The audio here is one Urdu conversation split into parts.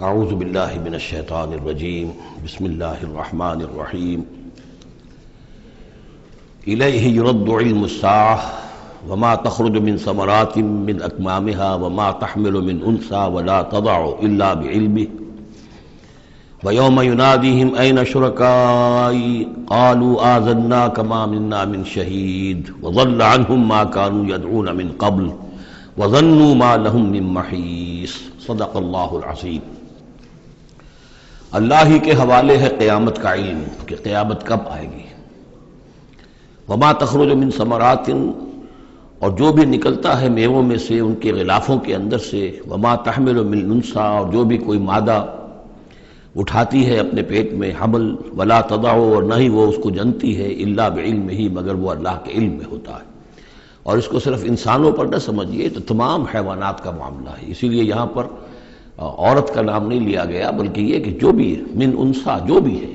اعوذ باللہ من الشیطان الرجیم بسم اللہ الرحمن الرحیم الیہ یرد علم الساعة وما تخرج من ثمرات من اکمامها وما تحمل من انثى ولا تضع الا بعلمه ویوم ینادیہم این شرکائی قالوا آذناک ما منا من شہید وضل عنہم ما كانوا يدعون من قبل وظنوا ما لهم من محیص صدق اللہ العظیم۔ اللہ ہی کے حوالے ہے قیامت کا علم کہ قیامت کب آئے گی۔ وما تخرج من ثمرات، اور جو بھی نکلتا ہے میووں میں سے ان کے غلافوں کے اندر سے، وما تحمل من انثى، اور جو بھی کوئی مادہ اٹھاتی ہے اپنے پیٹ میں حمل، ولا تضع، اور نہ ہی وہ اس کو جنتی ہے، الا بعلمہ، مگر وہ اللہ کے علم میں ہوتا ہے۔ اور اس کو صرف انسانوں پر نہ سمجھیے، تو تمام حیوانات کا معاملہ ہے۔ اسی لیے یہاں پر عورت کا نام نہیں لیا گیا، بلکہ یہ کہ جو بھی من انثى، جو بھی ہے۔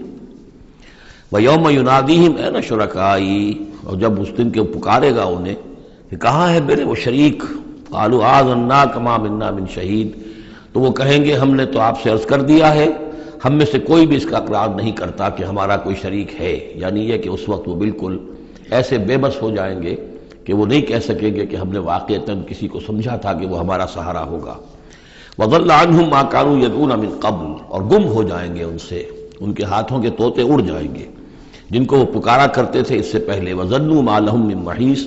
وَيَوْمَ يُنَادِيهِمْ أَيْنَ شُرَكَائِي، اور جب اس دن کے پکارے گا انہیں کہ کہاں ہے میرے وہ شریک، قَالُوا آذَنَّاكَ مَا مِنَّا مِن شَهِيدٍ، تو وہ کہیں گے ہم نے تو آپ سے عرض کر دیا ہے، ہم میں سے کوئی بھی اس کا اقرار نہیں کرتا کہ ہمارا کوئی شریک ہے۔ یعنی یہ کہ اس وقت وہ بالکل ایسے بے بس ہو جائیں گے کہ وہ نہیں کہہ سکیں گے کہ ہم نے واقعتاً کسی کو سمجھا تھا کہ وہ ہمارا سہارا ہوگا۔ وَضَلَّ عَنْهُمْ مَا كَانُوا يَدْعُونَ مِن قَبْلُ، اور گم ہو جائیں گے ان سے، ان کے ہاتھوں کے طوطے اڑ جائیں گے جن کو وہ پکارا کرتے تھے اس سے پہلے۔ وَظَنُّوا مَا لَهُم مِّن مَّحِيصٍ،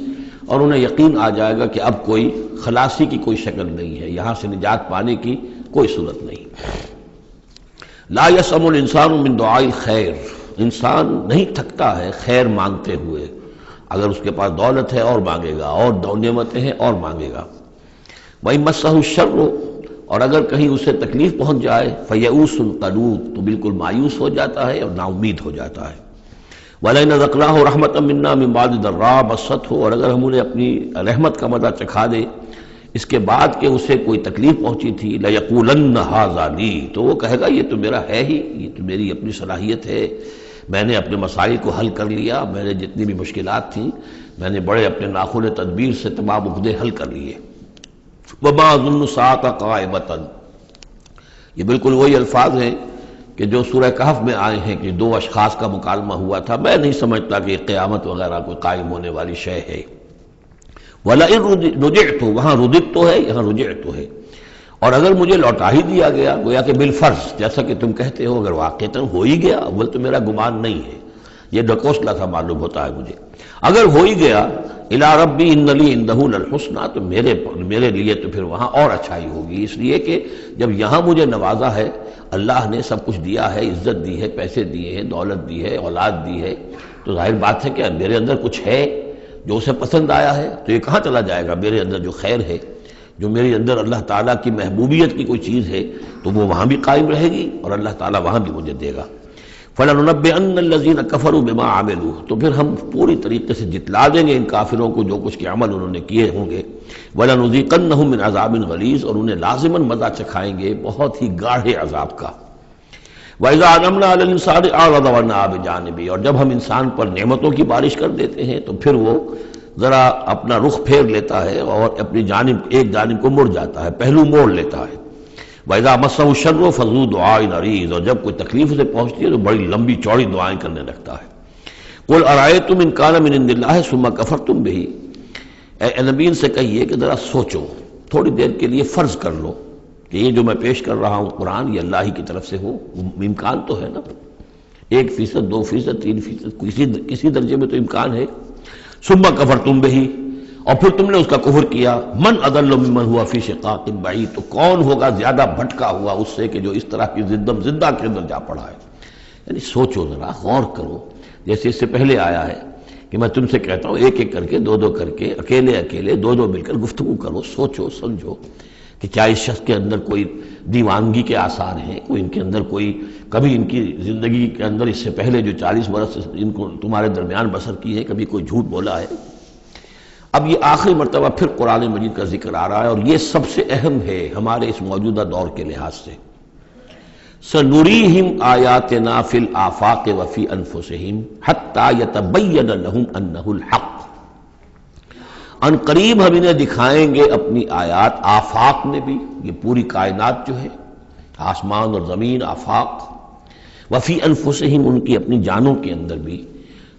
اور انہیں یقین آ جائے گا کہ اب کوئی خلاصی کی کوئی شکل نہیں ہے، یہاں سے نجات پانے کی کوئی صورت نہیں۔ لا يسأم الانسان من دعاء الخیر، انسان نہیں تھکتا ہے خیر مانگتے ہوئے، اگر اس کے پاس دولت ہے اور مانگے گا، اور نعمتیں ہیں اور مانگے گا۔ وَإِن مَسَّهُ الشَّرُّ، اور اگر کہیں اسے تکلیف پہنچ جائے، فَيَئُوسٌ قَنُوطٌ، تو بالکل مایوس ہو جاتا ہے اور نا امید ہو جاتا ہے۔ وَلَئِنْ أَذَقْنَاهُ رَحْمَةً مِنَّا مِن بَعْدِ ضَرَّاءَ مَسَّتْهُ، اور اگر ہم انہیں اپنی رحمت کا مزہ چکھا دے اس کے بعد کہ اسے کوئی تکلیف پہنچی تھی، لَيَقُولَنَّ هَٰذَا لِي، تو وہ کہے گا یہ تو میرا ہے ہی، یہ تو میری اپنی صلاحیت ہے، میں نے اپنے مسائل کو حل کر لیا، میں نے جتنی بھی مشکلات تھیں میں نے بڑے اپنے ناخن تدبیر سے تمام عقدے حل کر لیے۔ وَمَا أَظُنُّ السَّاعَةَ قَائِمَةً، یہ بالکل وہی الفاظ ہیں کہ جو سورہ کہف میں آئے ہیں کہ دو اشخاص کا مکالمہ ہوا تھا، میں نہیں سمجھتا کہ قیامت وغیرہ کوئی قائم ہونے والی شے ہے۔ وَلَئِن رُجِعْتُ، وہاں رُدِدْتُ ہے، یہاں رُجِعْتُ ہے، اور اگر مجھے لوٹا ہی دیا گیا، گویا کہ بالفرض، جیسا کہ تم کہتے ہو، اگر واقعتاً ہو ہی گیا، اول تو میرا گمان نہیں ہے، یہ ڈکوسلا تھا معلوم ہوتا ہے مجھے، اگر ہو ہی گیا، اِلَىٰ رَبِّي إِنَّ لِي عِندَهُ لَلْحُسْنَىٰ، تو میرے لیے تو پھر وہاں اور اچھائی ہوگی، اس لیے کہ جب یہاں مجھے نوازا ہے، اللہ نے سب کچھ دیا ہے، عزت دی ہے، پیسے دیے ہیں، دولت دی ہے، اولاد دی ہے، تو ظاہر بات ہے کہ میرے اندر کچھ ہے جو اسے پسند آیا ہے، تو یہ کہاں چلا جائے گا؟ میرے اندر جو خیر ہے، جو میرے اندر اللہ تعالیٰ کی محبوبیت کی کوئی چیز ہے، تو وہ وہاں بھی قائم رہے گی اور اللہ تعالیٰ وہاں بھی مجھے دے گا۔ فَلَنُنَبِّئَنَّ الَّذِينَ كَفَرُوا بِمَا عَمِلُوا، تو پھر ہم پوری طریقے سے جتلا دیں گے ان کافروں کو جو کچھ کے عمل انہوں نے کیے ہوں گے۔ وَلَنُذِيقَنَّهُم مِّنْ عَذَابٍ غَلِيظٍ، اور انہیں لازماً مزہ چکھائیں گے بہت ہی گاڑھے عذاب کا۔ وَإِذَا أَنْعَمْنَا عَلَى الْإِنسَانِ أَعْرَضَ وَنَأَىٰ بِجَانِبِهِ، اور جب ہم انسان پر نعمتوں کی بارش کر دیتے ہیں تو پھر وہ ذرا اپنا رخ پھیر لیتا ہے اور اپنی جانب ایک جانب کو مڑ جاتا ہے، پہلو موڑ لیتا ہے۔ وَإِذَا مَسَّهُ الشَّرُّ فَذُو دُعَاءٍ عَرِيضٍ، اور جب کوئی تکلیف اسے پہنچتی ہے تو بڑی لمبی چوڑی دعائیں کرنے لگتا ہے۔ قُلْ أَرَأَيْتُمْ إِنْ كَانَ مِنْ عِنْدِ اللَّهِ ثُمَّ كَفَرْتُمْ بِهِ، اے نبی ان سے کہیے کہ ذرا سوچو، تھوڑی دیر کے لیے فرض کر لو کہ یہ جو میں پیش کر رہا ہوں قرآن، یہ اللہ ہی کی طرف سے ہو، امکان تو ہے نا، 1%، 2%، 3%، کسی درجے میں تو امکان ہے۔ ثُمَّ كَفَرْتُمْ بِهِ، اور پھر تم نے اس کا کفر کیا، من اضل ممن هو فی شقاق بعید، تو کون ہوگا زیادہ بھٹکا ہوا اس سے کہ جو اس طرح کی زندہ کے اندر جا پڑا ہے۔ یعنی سوچو ذرا، غور کرو، جیسے اس سے پہلے آیا ہے کہ میں تم سے کہتا ہوں ایک ایک کر کے، دو کر کے، اکیلے دو مل کر گفتگو کرو، سوچو سمجھو کہ کیا اس شخص کے اندر کوئی دیوانگی کے آثار ہیں، کوئی ان کے اندر کوئی کبھی ان کی زندگی کے اندر اس سے پہلے جو 40 برس ان کو تمہارے درمیان بسر کی ہے، کبھی کوئی جھوٹ بولا ہے۔ اب یہ آخری مرتبہ پھر قرآن مجید کا ذکر آ رہا ہے، اور یہ سب سے اہم ہے ہمارے اس موجودہ دور کے لحاظ سے۔ سَنُرِيهِمْ آيَاتِنَا فِي الْآفَاقِ وَفِي أَنفُسِهِمْ حَتَّى يَتَبَيَّنَ لَهُمْ أَنَّهُ الْحَقُّ، ان قریب ہم انہیں دکھائیں گے اپنی آیات، آفاق میں بھی، یہ پوری کائنات جو ہے، آسمان اور زمین، آفاق، وفی انفسہم، ان کی اپنی جانوں کے اندر بھی،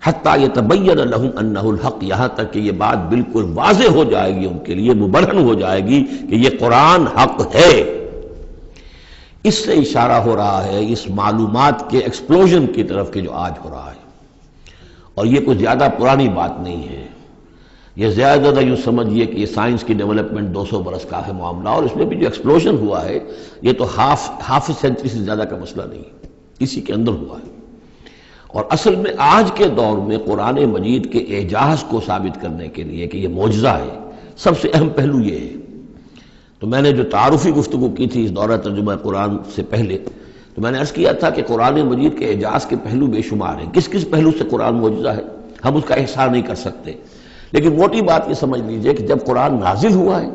حتی یتبین لہم انہ الحق، یہاں تک کہ یہ بات بالکل واضح ہو جائے گی ان کے لیے، مبرہن ہو جائے گی کہ یہ قرآن حق ہے۔ اس سے اشارہ ہو رہا ہے اس معلومات کے ایکسپلوژن کی طرف کہ جو آج ہو رہا ہے، اور یہ کوئی زیادہ پرانی بات نہیں ہے، یہ زیادہ یوں سمجھیے کہ یہ سائنس کی ڈیولپمنٹ 200 برس کا ہے معاملہ، اور اس میں بھی جو ایکسپلوژن ہوا ہے یہ تو ہاف سینچری سے زیادہ کا مسئلہ نہیں ہے، اسی کے اندر ہوا ہے۔ اور اصل میں آج کے دور میں قرآن مجید کے اعجاز کو ثابت کرنے کے لیے کہ یہ معجزہ ہے، سب سے اہم پہلو یہ ہے۔ تو میں نے جو تعارفی گفتگو کی تھی اس دورہ ترجمہ قرآن سے پہلے، تو میں نے عرض کیا تھا کہ قرآن مجید کے اعجاز کے پہلو بے شمار ہیں، کس کس پہلو سے قرآن معجزہ ہے ہم اس کا احصاء نہیں کر سکتے، لیکن موٹی بات یہ سمجھ لیجئے کہ جب قرآن نازل ہوا ہے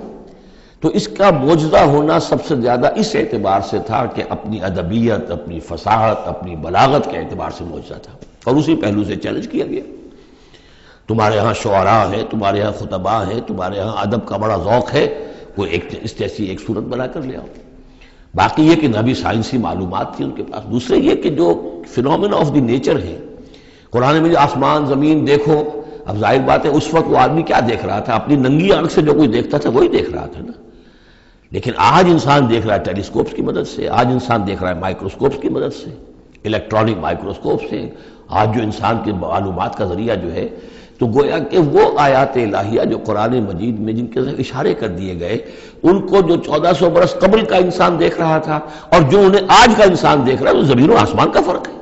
تو اس کا معجزہ ہونا سب سے زیادہ اس اعتبار سے تھا کہ اپنی ادبیت، اپنی فصاحت، اپنی بلاغت کے اعتبار سے معجزہ تھا، اور اسی پہلو سے چیلنج کیا گیا۔ تمہارے ہاں شعراء ہیں، تمہارے ہاں خطباء ہیں، تمہارے ہاں ادب کا بڑا ذوق ہے، کوئی ایک اس جیسی ایک صورت بنا کر لے آؤ۔ باقی یہ کہ نبی سائنسی معلومات تھی ان کے پاس۔ دوسرے یہ کہ جو فینومینا آف دی نیچر ہے قرآن میں، جو آسمان زمین دیکھو، اب ظاہر بات ہے اس وقت وہ آدمی کیا دیکھ رہا تھا؟ اپنی ننگی آنکھ سے جو کوئی دیکھتا تھا وہی دیکھ رہا تھا نا، لیکن آج انسان دیکھ رہا ہے ٹیلیسکوپس کی مدد سے، آج انسان دیکھ رہا ہے مائکروسکوپس کی مدد سے، الیکٹرانک مائکروسکوپ سے، آج جو انسان کے معلومات کا ذریعہ جو ہے، تو گویا کہ وہ آیات الہیہ جو قرآن مجید میں جن کے اشارے کر دیے گئے، ان کو جو 1400 برس قبل کا انسان دیکھ رہا تھا اور جو انہیں آج کا انسان دیکھ رہا ہے، وہ زمین و آسمان کا فرق ہے۔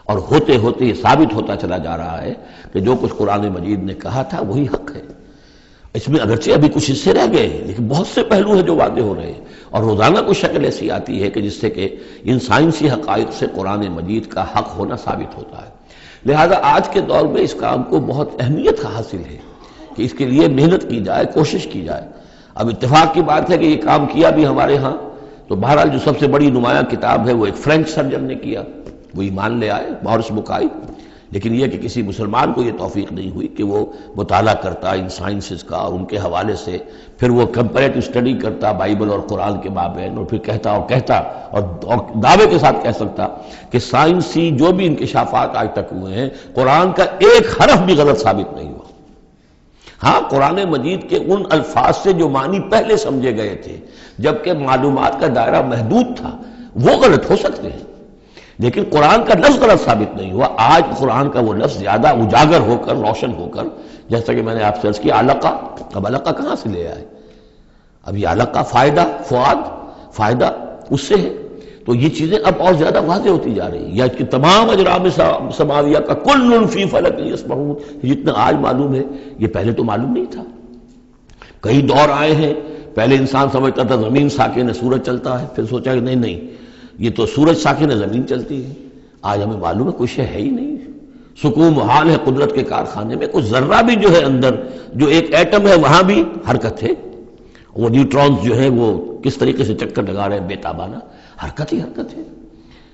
اور ہوتے ہوتے یہ ثابت ہوتا چلا جا رہا ہے کہ جو کچھ قرآن مجید نے کہا تھا وہی حق ہے۔ اس میں اگرچہ ابھی کچھ حصے رہ گئے ہیں، لیکن بہت سے پہلو ہیں جو واضح ہو رہے ہیں، اور روزانہ کچھ شکل ایسی آتی ہے کہ جس سے کہ ان سائنسی حقائق سے قرآن مجید کا حق ہونا ثابت ہوتا ہے۔ لہذا آج کے دور میں اس کام کو بہت اہمیت حاصل ہے کہ اس کے لیے محنت کی جائے، کوشش کی جائے۔ اب اتفاق کی بات ہے کہ یہ کام کیا بھی ہمارے ہاں، تو بہرحال جو سب سے بڑی نمایاں کتاب ہے وہ ایک فرینچ سرجن نے کیا، وہ ایمان لے آئے، مورس بکائی، لیکن یہ کہ کسی مسلمان کو یہ توفیق نہیں ہوئی کہ وہ مطالعہ کرتا ان سائنسز کا اور ان کے حوالے سے پھر وہ کمپیریٹو اسٹڈی کرتا بائبل اور قرآن کے مابین، اور پھر کہتا اور دعوے کے ساتھ کہہ سکتا کہ سائنسی جو بھی انکشافات آج تک ہوئے ہیں قرآن کا ایک حرف بھی غلط ثابت نہیں ہوا۔ ہاں، قرآن مجید کے ان الفاظ سے جو معنی پہلے سمجھے گئے تھے جبکہ معلومات کا دائرہ محدود تھا وہ غلط ہو سکتے ہیں، لیکن قرآن کا لفظ غلط ثابت نہیں ہوا۔ آج قرآن کا وہ لفظ زیادہ اجاگر ہو کر، روشن ہو کر، جیسا کہ میں نے آپ سے عرض کیا علقہ، اب علقہ کہاں سے لے آئے؟ اب یہ علقہ فائدہ، فؤاد، فائدہ اس سے ہے، تو یہ چیزیں اب اور زیادہ واضح ہوتی جا رہی ہیں۔ یا کہ تمام اجرام سماویہ کا کل فی فلک یسبحون، جتنا آج معلوم ہے یہ پہلے تو معلوم نہیں تھا۔ کئی دور آئے ہیں، پہلے انسان سمجھتا تھا زمین ساکن ہے، سورج چلتا ہے، پھر سوچا کہ نہیں یہ تو سورج ساکن ہے، زمین چلتی ہے۔ آج ہمیں معلوم ہے کوئی شے ہے ہی نہیں، سکون محال ہے قدرت کے کارخانے میں، کوئی ذرہ بھی جو ہے اندر جو ایک ایٹم ہے وہاں بھی حرکت ہے، وہ نیوٹرونز جو ہے وہ کس طریقے سے چکر لگا رہے ہیں بے تابانہ، حرکت ہی حرکت ہے۔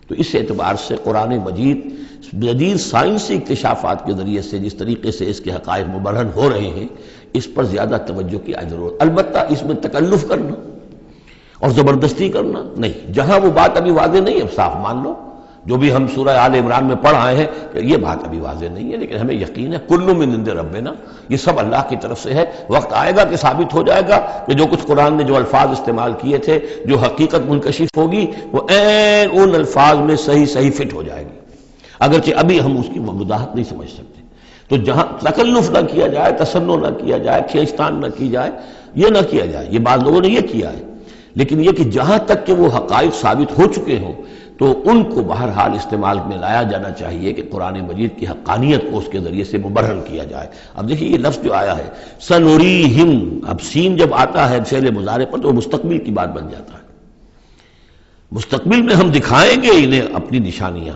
تو اس اعتبار سے قرآن مجید جدید سائنسی اکتشافات کے ذریعے سے جس طریقے سے اس کے حقائق مبرہن ہو رہے ہیں، اس پر زیادہ توجہ کی ضرورت۔ البتہ اس میں تکلف کرنا اور زبردستی کرنا نہیں، جہاں وہ بات ابھی واضح نہیں ہے صاف مان لو، جو بھی ہم سورہ آل عمران میں پڑھ آئے ہیں کہ یہ بات ابھی واضح نہیں ہے، لیکن ہمیں یقین ہے کل من عند ربنا، یہ سب اللہ کی طرف سے ہے۔ وقت آئے گا کہ ثابت ہو جائے گا کہ جو کچھ قرآن نے جو الفاظ استعمال کیے تھے، جو حقیقت منکشف ہوگی، وہ عین ان الفاظ میں صحیح فٹ ہو جائے گی، اگرچہ ابھی ہم اس کی وضاحت نہیں سمجھ سکتے۔ تو جہاں تکلف نہ کیا جائے، تسنع نہ کیا جائے، کھینچتان نہ کی جائے، یہ نہ کیا جائے، یہ بعض لوگوں نے یہ کیا ہے، لیکن یہ کہ جہاں تک کہ وہ حقائق ثابت ہو چکے ہوں تو ان کو بہرحال استعمال میں لایا جانا چاہیے کہ قرآن مجید کی حقانیت کو اس کے ذریعے سے مبرہن کیا جائے۔ اب دیکھیے یہ لفظ جو آیا ہے سنوریہم، اب سین جب آتا ہے فعل مضارع پر تو وہ مستقبل کی بات بن جاتا ہے، مستقبل میں ہم دکھائیں گے انہیں اپنی نشانیاں۔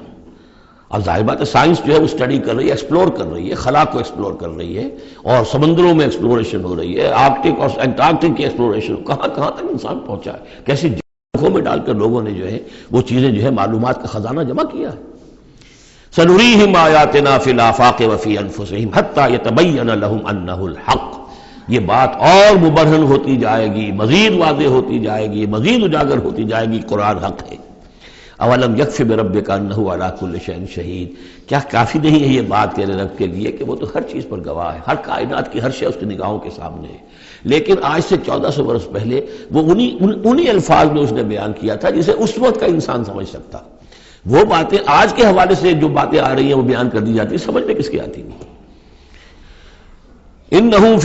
اب ظاہر بات ہے سائنس جو ہے وہ اسٹڈی کر رہی ہے، ایکسپلور کر رہی ہے، خلا کو ایکسپلور کر رہی ہے، اور سمندروں میں ایکسپلوریشن ہو رہی ہے، آرکٹک اور انٹارکٹک کی ایکسپلوریشن، کہاں تک انسان پہنچا ہے، کیسی جگہوں میں ڈال کر لوگوں نے جو ہے وہ چیزیں جو ہے معلومات کا خزانہ جمع کیا ہے۔ سنریہم آیاتنا فی الآفاق وفی انفسہم حتی یتبین لہم انہ الحق، یہ بات اور مبرہن ہوتی جائے گی، مزید واضح ہوتی جائے گی، مزید اجاگر ہوتی جائے گی، قرآن حق ہے۔ اولم یکفی بربک انہ علی کل شیء شہید، کیا کافی نہیں ہے یہ بات تیرے رب کے لیے کہ وہ تو ہر چیز پر گواہ ہے، ہر کائنات کی ہر شے اس کی نگاہوں کے سامنے ہے۔ لیکن آج سے 1400 برس پہلے وہ انہی الفاظ میں اس نے بیان کیا تھا جسے اس وقت کا انسان سمجھ سکتا۔ وہ باتیں آج کے حوالے سے جو باتیں آ رہی ہیں وہ بیان کر دی جاتی ہیں، سمجھ میں کس کی آتی نہیں۔ انہم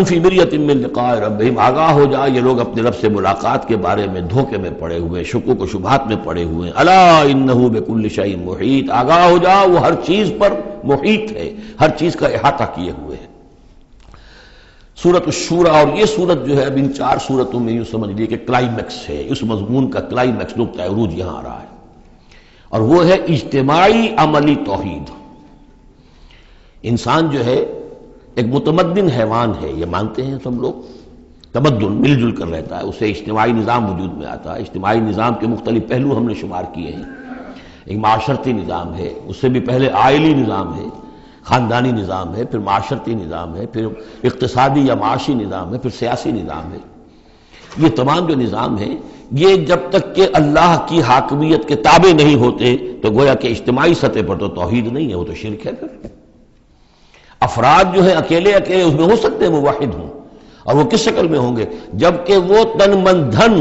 فی مریۃ من لقاء ربہم، آگاہ ہو جا یہ لوگ اپنے رب سے ملاقات کے بارے میں دھوکے میں پڑے ہوئے، شکوک و شبہات میں پڑے ہوئے۔ الا انہ بکل شیء محیط، آگاہ ہو جا وہ ہر چیز پر محیط ہے، ہر چیز کا احاطہ کیے ہوئے ہے۔ سورۃ الشورى، اور یہ سورت جو ہے اب ان 4 سورتوں میں یوں سمجھ لیے کہ کلائمیکس ہے، اس مضمون کا کلائمیکس، نقطہ عروج یہاں آ رہا ہے، اور وہ ہے اجتماعی عملی توحید۔ انسان جو ہے ایک متمدن حیوان ہے، یہ مانتے ہیں سب لوگ، تمدن مل جل کر رہتا ہے، اسے اجتماعی نظام وجود میں آتا ہے۔ اجتماعی نظام کے مختلف پہلو ہم نے شمار کیے ہیں، ایک معاشرتی نظام ہے، اس سے بھی پہلے عائلی نظام ہے، خاندانی نظام ہے، پھر معاشرتی نظام ہے، پھر اقتصادی یا معاشی نظام ہے، پھر سیاسی نظام ہے۔ یہ تمام جو نظام ہیں یہ جب تک کہ اللہ کی حاکمیت کے تابع نہیں ہوتے تو گویا کہ اجتماعی سطح پر تو توحید نہیں ہے، وہ تو شرک ہے۔ پھر افراد جو ہیں اکیلے اس میں ہو سکتے ہیں موحد ہوں، اور وہ کس شکل میں ہوں گے؟ جبکہ وہ تن من دھن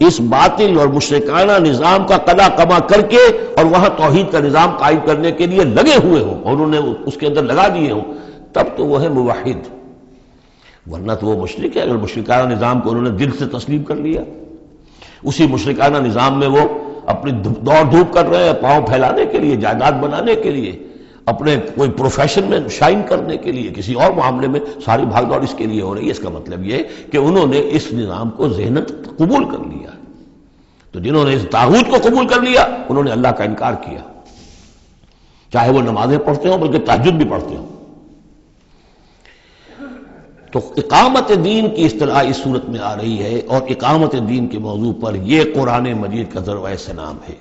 اس باطل اور مشرکانہ نظام کا قلع قما کر کے اور وہاں توحید کا نظام قائم کرنے کے لیے لگے ہوئے ہوں، اور انہوں نے اس کے اندر لگا دیے ہوں، تب تو وہ ہے موحد، ورنہ تو وہ مشرک ہے۔ اگر مشرکانہ نظام کو انہوں نے دل سے تسلیم کر لیا، اسی مشرکانہ نظام میں وہ اپنی دوڑ دھوپ کر رہے ہیں پاؤں پھیلانے کے لیے، جائیداد بنانے کے لیے، اپنے کوئی پروفیشن میں شائن کرنے کے لیے، کسی اور معاملے میں ساری بھاگ دوڑ اس کے لیے ہو رہی ہے، اس کا مطلب یہ کہ انہوں نے اس نظام کو ذہناً قبول کر لیا۔ تو جنہوں نے اس طاغوت کو قبول کر لیا انہوں نے اللہ کا انکار کیا، چاہے وہ نمازیں پڑھتے ہوں بلکہ تہجد بھی پڑھتے ہوں۔ تو اقامت دین کی اصطلاح اس صورت میں آ رہی ہے، اور اقامت دین کے موضوع پر یہ قرآن مجید کا ذروۂ سنام ہے۔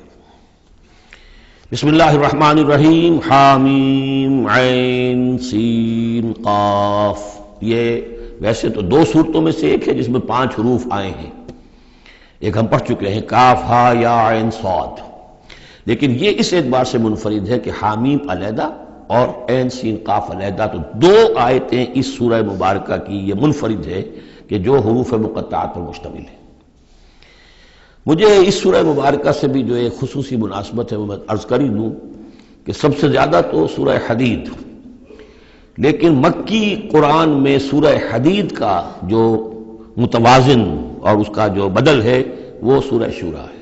بسم اللہ الرحمن الرحیم، حامیم عین سین قاف۔ یہ ویسے تو 2 صورتوں میں سے ایک ہے جس میں 5 حروف آئے ہیں، ایک ہم پڑھ چکے ہیں کاف ہا یا عین صاد، لیکن یہ اس اعتبار سے منفرد ہے کہ حامیم علیحدہ اور عین سین قاف علیحدہ، تو 2 آیتیں اس سورہ مبارکہ کی یہ منفرد ہے کہ جو حروف مقطعات پر مشتمل ہے۔ مجھے اس سورہ مبارکہ سے بھی جو ایک خصوصی مناسبت ہے وہ میں عرض کر ہی دوں کہ سب سے زیادہ تو سورہ حدید، لیکن مکی قرآن میں سورہ حدید کا جو متوازن اور اس کا جو بدل ہے وہ سورہ شورى ہے۔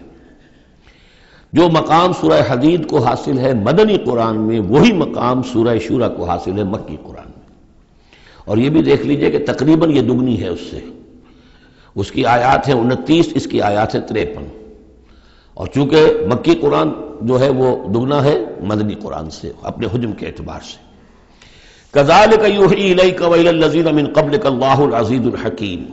جو مقام سورہ حدید کو حاصل ہے مدنی قرآن میں، وہی مقام سورہ شورى کو حاصل ہے مکی قرآن میں، اور یہ بھی دیکھ لیجئے کہ تقریباً یہ دگنی ہے اس سے، اس کی آیات ہیں 29، اس کی آیات ہیں 53، اور چونکہ مکی قرآن جو ہے وہ دگنا ہے مدنی قرآن سے اپنے حجم کے اعتبار سے۔ کذالک یوحی الیک والی الذین من قبلک اللہ العزیز الحکیم،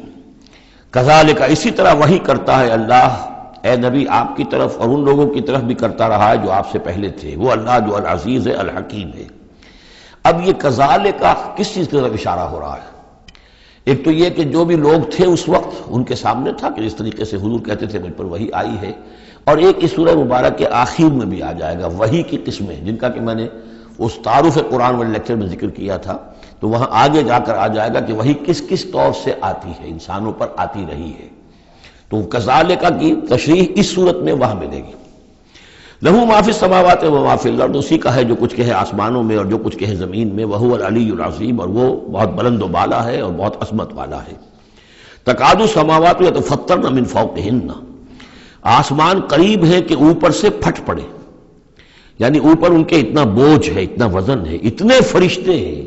کذالک اسی طرح وحی کرتا ہے اللہ اے نبی آپ کی طرف، اور ان لوگوں کی طرف بھی کرتا رہا ہے جو آپ سے پہلے تھے، وہ اللہ جو العزیز ہے الحکیم ہے۔ اب یہ کذالک کس چیز کی طرف اشارہ ہو رہا ہے؟ ایک تو یہ کہ جو بھی لوگ تھے اس وقت ان کے سامنے تھا کہ جس طریقے سے حضور کہتے تھے مجھ پر وحی آئی ہے، اور ایک اس سورہ مبارک کے آخر میں بھی آ جائے گا وحی کی قسمیں، جن کا کہ میں نے اس تعارف قرآن والے لیکچر میں ذکر کیا تھا، تو وہاں آگے جا کر آ جائے گا کہ وحی کس کس طور سے آتی ہے، انسانوں پر آتی رہی ہے۔ تو کذالک کی تشریح اس صورت میں وہاں ملے گی۔ لہو ما فی السماوات و ما فی الارض، اسی کا ہے جو کچھ کہے آسمانوں میں اور جو کچھ کہے زمین میں، وہو العلی العظیم، اور وہ بہت بلند و بالا ہے اور بہت عظمت والا ہے۔ تکاد السماوات یتفطرن من فوقہن، آسمان قریب ہے کہ اوپر سے پھٹ پڑے، یعنی اوپر ان کے اتنا بوجھ ہے، اتنا وزن ہے، اتنے فرشتے ہیں۔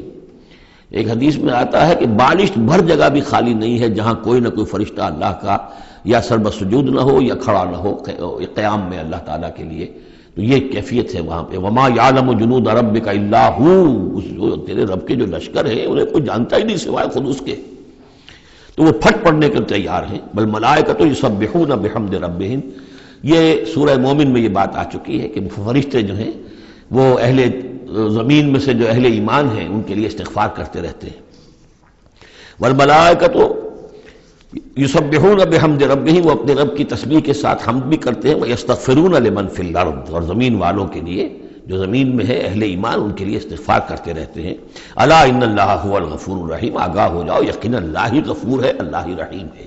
ایک حدیث میں آتا ہے کہ بالشت بھر جگہ بھی خالی نہیں ہے جہاں کوئی نہ کوئی فرشتہ اللہ کا یا سر بسجود نہ ہو یا کھڑا نہ ہو قیام میں اللہ تعالیٰ کے لیے، تو یہ کیفیت ہے وہاں پہ۔ وما یعلم جنود ربک الا ہو، جو تیرے رب کے جو لشکر ہیں انہیں کوئی جانتا ہی نہیں سوائے خود اس کے، تو وہ پھٹ پڑنے کے تیار ہیں۔ بل ملائکۃ یسبحون بحمد ربہم، یہ سورہ مومن میں یہ بات آ چکی ہے کہ فرشتے جو ہیں وہ اہل زمین میں سے جو اہل ایمان ہیں ان کے لیے استغفار کرتے رہتے ہیں۔ والملائکۃ یسبحون بحمد ربہم، وہ اپنے رب کی تسبیح کے ساتھ حمد بھی کرتے ہیں، ویستغفرون لمن فی الارض، اور زمین والوں کے لیے جو زمین میں ہے اہل ایمان ان کے لیے استغفار کرتے رہتے ہیں۔ الا ان اللہ هو الغفور الرحیم، آگاہ ہو جاؤ یقینا اللہ ہی غفور ہے، اللہ ہی رحیم ہے۔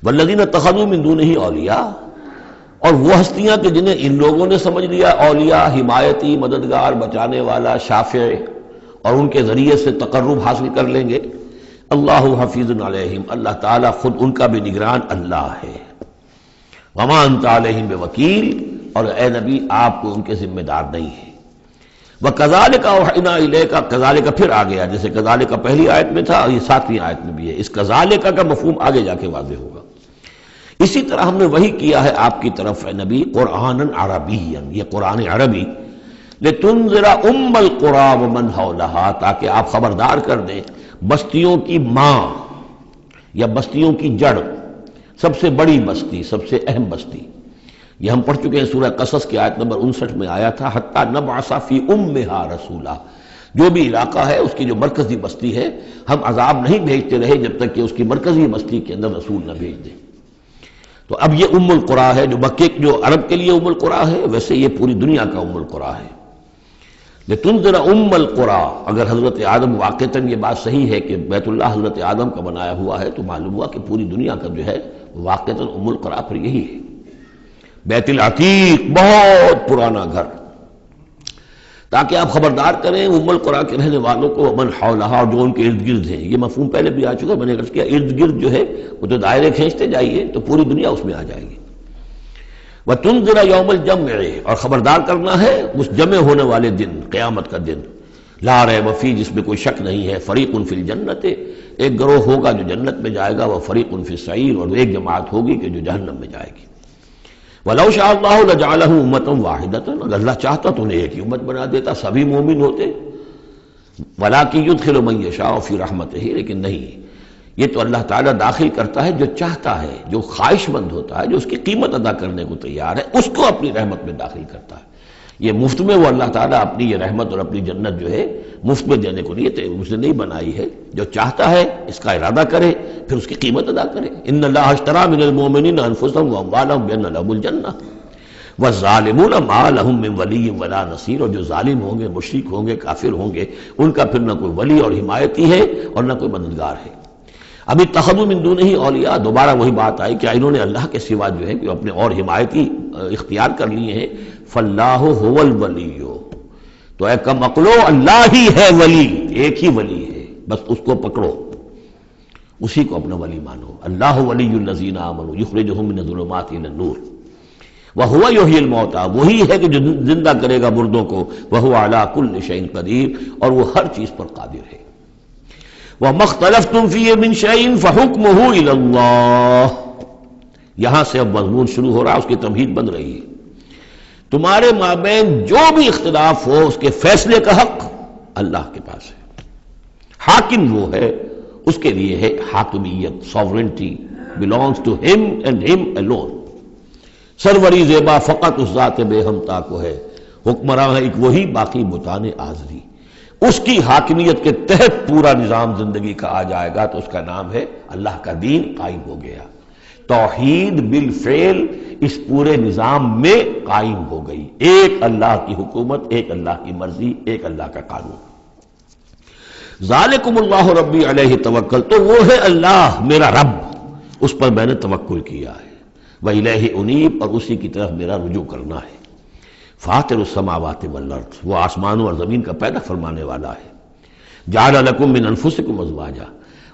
والذین اتخذوا من دونہ اولیاء، اور وہ ہستیاں کہ جنہیں ان لوگوں نے سمجھ لیا اولیاء، حمایتی، مددگار، بچانے والا، شافع، اور ان کے ذریعے سے تقرب حاصل کر لیں گے۔ اللہ حفیظ علیہم، اللہ تعالیٰ خود ان کا بھی نگران اللہ ہے۔ وما انت علیہم بوکیل، اور اے نبی آپ کو ان کے ذمہ دار نہیں ہے۔ وَكَذَلِكَ أَوْحَيْنَا إِلَيْكَ، کذالک پھر آ گیا، جیسے کذالک پہلی آیت میں تھا اور یہ 7ویں آیت میں بھی ہے، اس کذالک کا مفہوم آگے جا کے واضح ہوگا۔ اسی طرح ہم نے وہی کیا ہے آپ کی طرف اے نبی، قرآن عربیا، یہ قرآن عربی، لِتُنذِرَ أُمَّ الْقُرَىٰ وَمَنْ حَوْلَهَا، تاکہ آپ خبردار کر دیں بستیوں کی ماں یا بستیوں کی جڑ، سب سے بڑی بستی، سب سے اہم بستی۔ یہ ہم پڑھ چکے ہیں سورہ قصص کی آیت نمبر 59 میں آیا تھا، حتیٰ نبعث فی امہا رسولا، جو بھی علاقہ ہے اس کی جو مرکزی بستی ہے ہم عذاب نہیں بھیجتے رہے جب تک کہ اس کی مرکزی بستی کے اندر رسول نہ بھیج دیں۔ تو اب یہ ام القریٰ ہے، جو مکے جو عرب کے لیے ام القریٰ ہے، ویسے یہ پوری دنیا کا ام القریٰ ہے۔ لتنذر ام القریٰ، اگر حضرت آدم واقعتاً یہ بات صحیح ہے کہ بیت اللہ حضرت آدم کا بنایا ہوا ہے، تو معلوم ہوا کہ پوری دنیا کا جو ہے واقعتاً ام القریٰ پھر یہی ہے، بیت العتیق، بہت پرانا گھر، تاکہ آپ خبردار کریں ام القریٰ کے رہنے والوں کو، ومن حولہا، اور جو ان کے ارد گرد ہیں۔ یہ مفہوم پہلے بھی آ چکا، میں نے عرض کیا ارد گرد جو ہے وہ تو دائرے کھینچتے جائیے تو پوری دنیا اس میں آ جائے گی۔ وَتُنذِرَ يَوْمَ الْجَمْعِ، اور خبردار کرنا ہے اس جمع ہونے والے دن، قیامت کا دن، لا ریب فیہ، جس میں کوئی شک نہیں ہے، فریق فی الجنت، ایک گروہ ہوگا جو جنت میں جائے گا، وہ فریق فی السعیر، اور ایک جماعت ہوگی کہ جو جہنم میں جائے گی۔ وَلَوْ شَاءَ اللَّهُ لَجَعَلَهُ أُمَّةً وَاحِدَةً، اگر اللہ چاہتا تو انہیں ایک ہی امت بنا دیتا، سبھی مومن ہوتے۔ وَلَٰكِن يُدْخِلُ مَن يَشَاءُ فِي رَحْمَتِهِ، لیکن نہیں، یہ تو اللہ تعالیٰ داخل کرتا ہے جو چاہتا ہے، جو خواہش مند ہوتا ہے، جو اس کی قیمت ادا کرنے کو تیار ہے، اس کو اپنی رحمت میں داخل کرتا ہے۔ یہ مفت میں وہ اللہ تعالیٰ اپنی یہ رحمت اور اپنی جنت جو ہے مفت میں دینے کو اس نے نہیں بنائی ہے، جو چاہتا ہے اس کا ارادہ کرے، پھر اس کی قیمت ادا کرے۔ ان اللہ اشتری من المؤمنین انفسهم واموالهم بان لهم الجنہ والظالمون ما لهم من ولی ولا نصیر، اور جو ظالم ہوں گے، مشرک ہوں گے، کافر ہوں گے، ان کا پھر نہ کوئی ولی اور حمایتی ہے اور نہ کوئی مددگار ہے۔ ابھی اتخذوا من دونہ اولیاء، دوبارہ وہی بات آئی کہ انہوں نے اللہ کے سوا جو ہے کہ اپنے اور حمایتی اختیار کر لیے ہیں۔ فاللہ هو الولی، تو اے کم عقلو، اللہ ہی ہے ولی، ایک ہی ولی ہے، بس اس کو پکڑو، اسی کو اپنا ولی مانو۔ اللہ ولی الذین آمنوا یخرجہم من الظلمات الی النور وہو یحیی الموتیٰ، وہی ہے کہ جو زندہ کرے گا مردوں کو، وہو علی کل شیء قدیر، اور وہ ہر چیز پر قادر ہے۔ وَمَا اخْتَلَفْتُمْ فِيهِ مِنْ شَيْءٍ فَحُكْمُهُ إِلَى اللَّهِ، یہاں سے اب مضمون شروع ہو رہا، اس کی تمہید بن رہی ہے۔ تمہارے مابین جو بھی اختلاف ہو اس کے فیصلے کا حق اللہ کے پاس ہے، حاکم وہ ہے، اس کے لیے ہے حاکمیت، sovereignty belongs to him and him alone۔ سروری زیبا فقط اس ذات بے ہمتا کو ہے، حکمراں ہے ایک وہی، باقی بتانے آزری۔ اس کی حاکمیت کے تحت پورا نظام زندگی کا آ جائے گا تو اس کا نام ہے اللہ کا دین قائم ہو گیا، توحید بالفعل اس پورے نظام میں قائم ہو گئی، ایک اللہ کی حکومت، ایک اللہ کی مرضی، ایک اللہ کا قانون۔ ذالکم اللہ ربی علیہ توکل، تو وہ ہے اللہ میرا رب، اس پر میں نے توکل کیا ہے، وإلیہ انیب، اور اسی کی طرف میرا رجوع کرنا ہے۔ فاطر السماوات والارض، وہ آسمانوں اور زمین کا پیدا فرمانے والا ہے۔ جعل لکم من انفسکم ازواجا،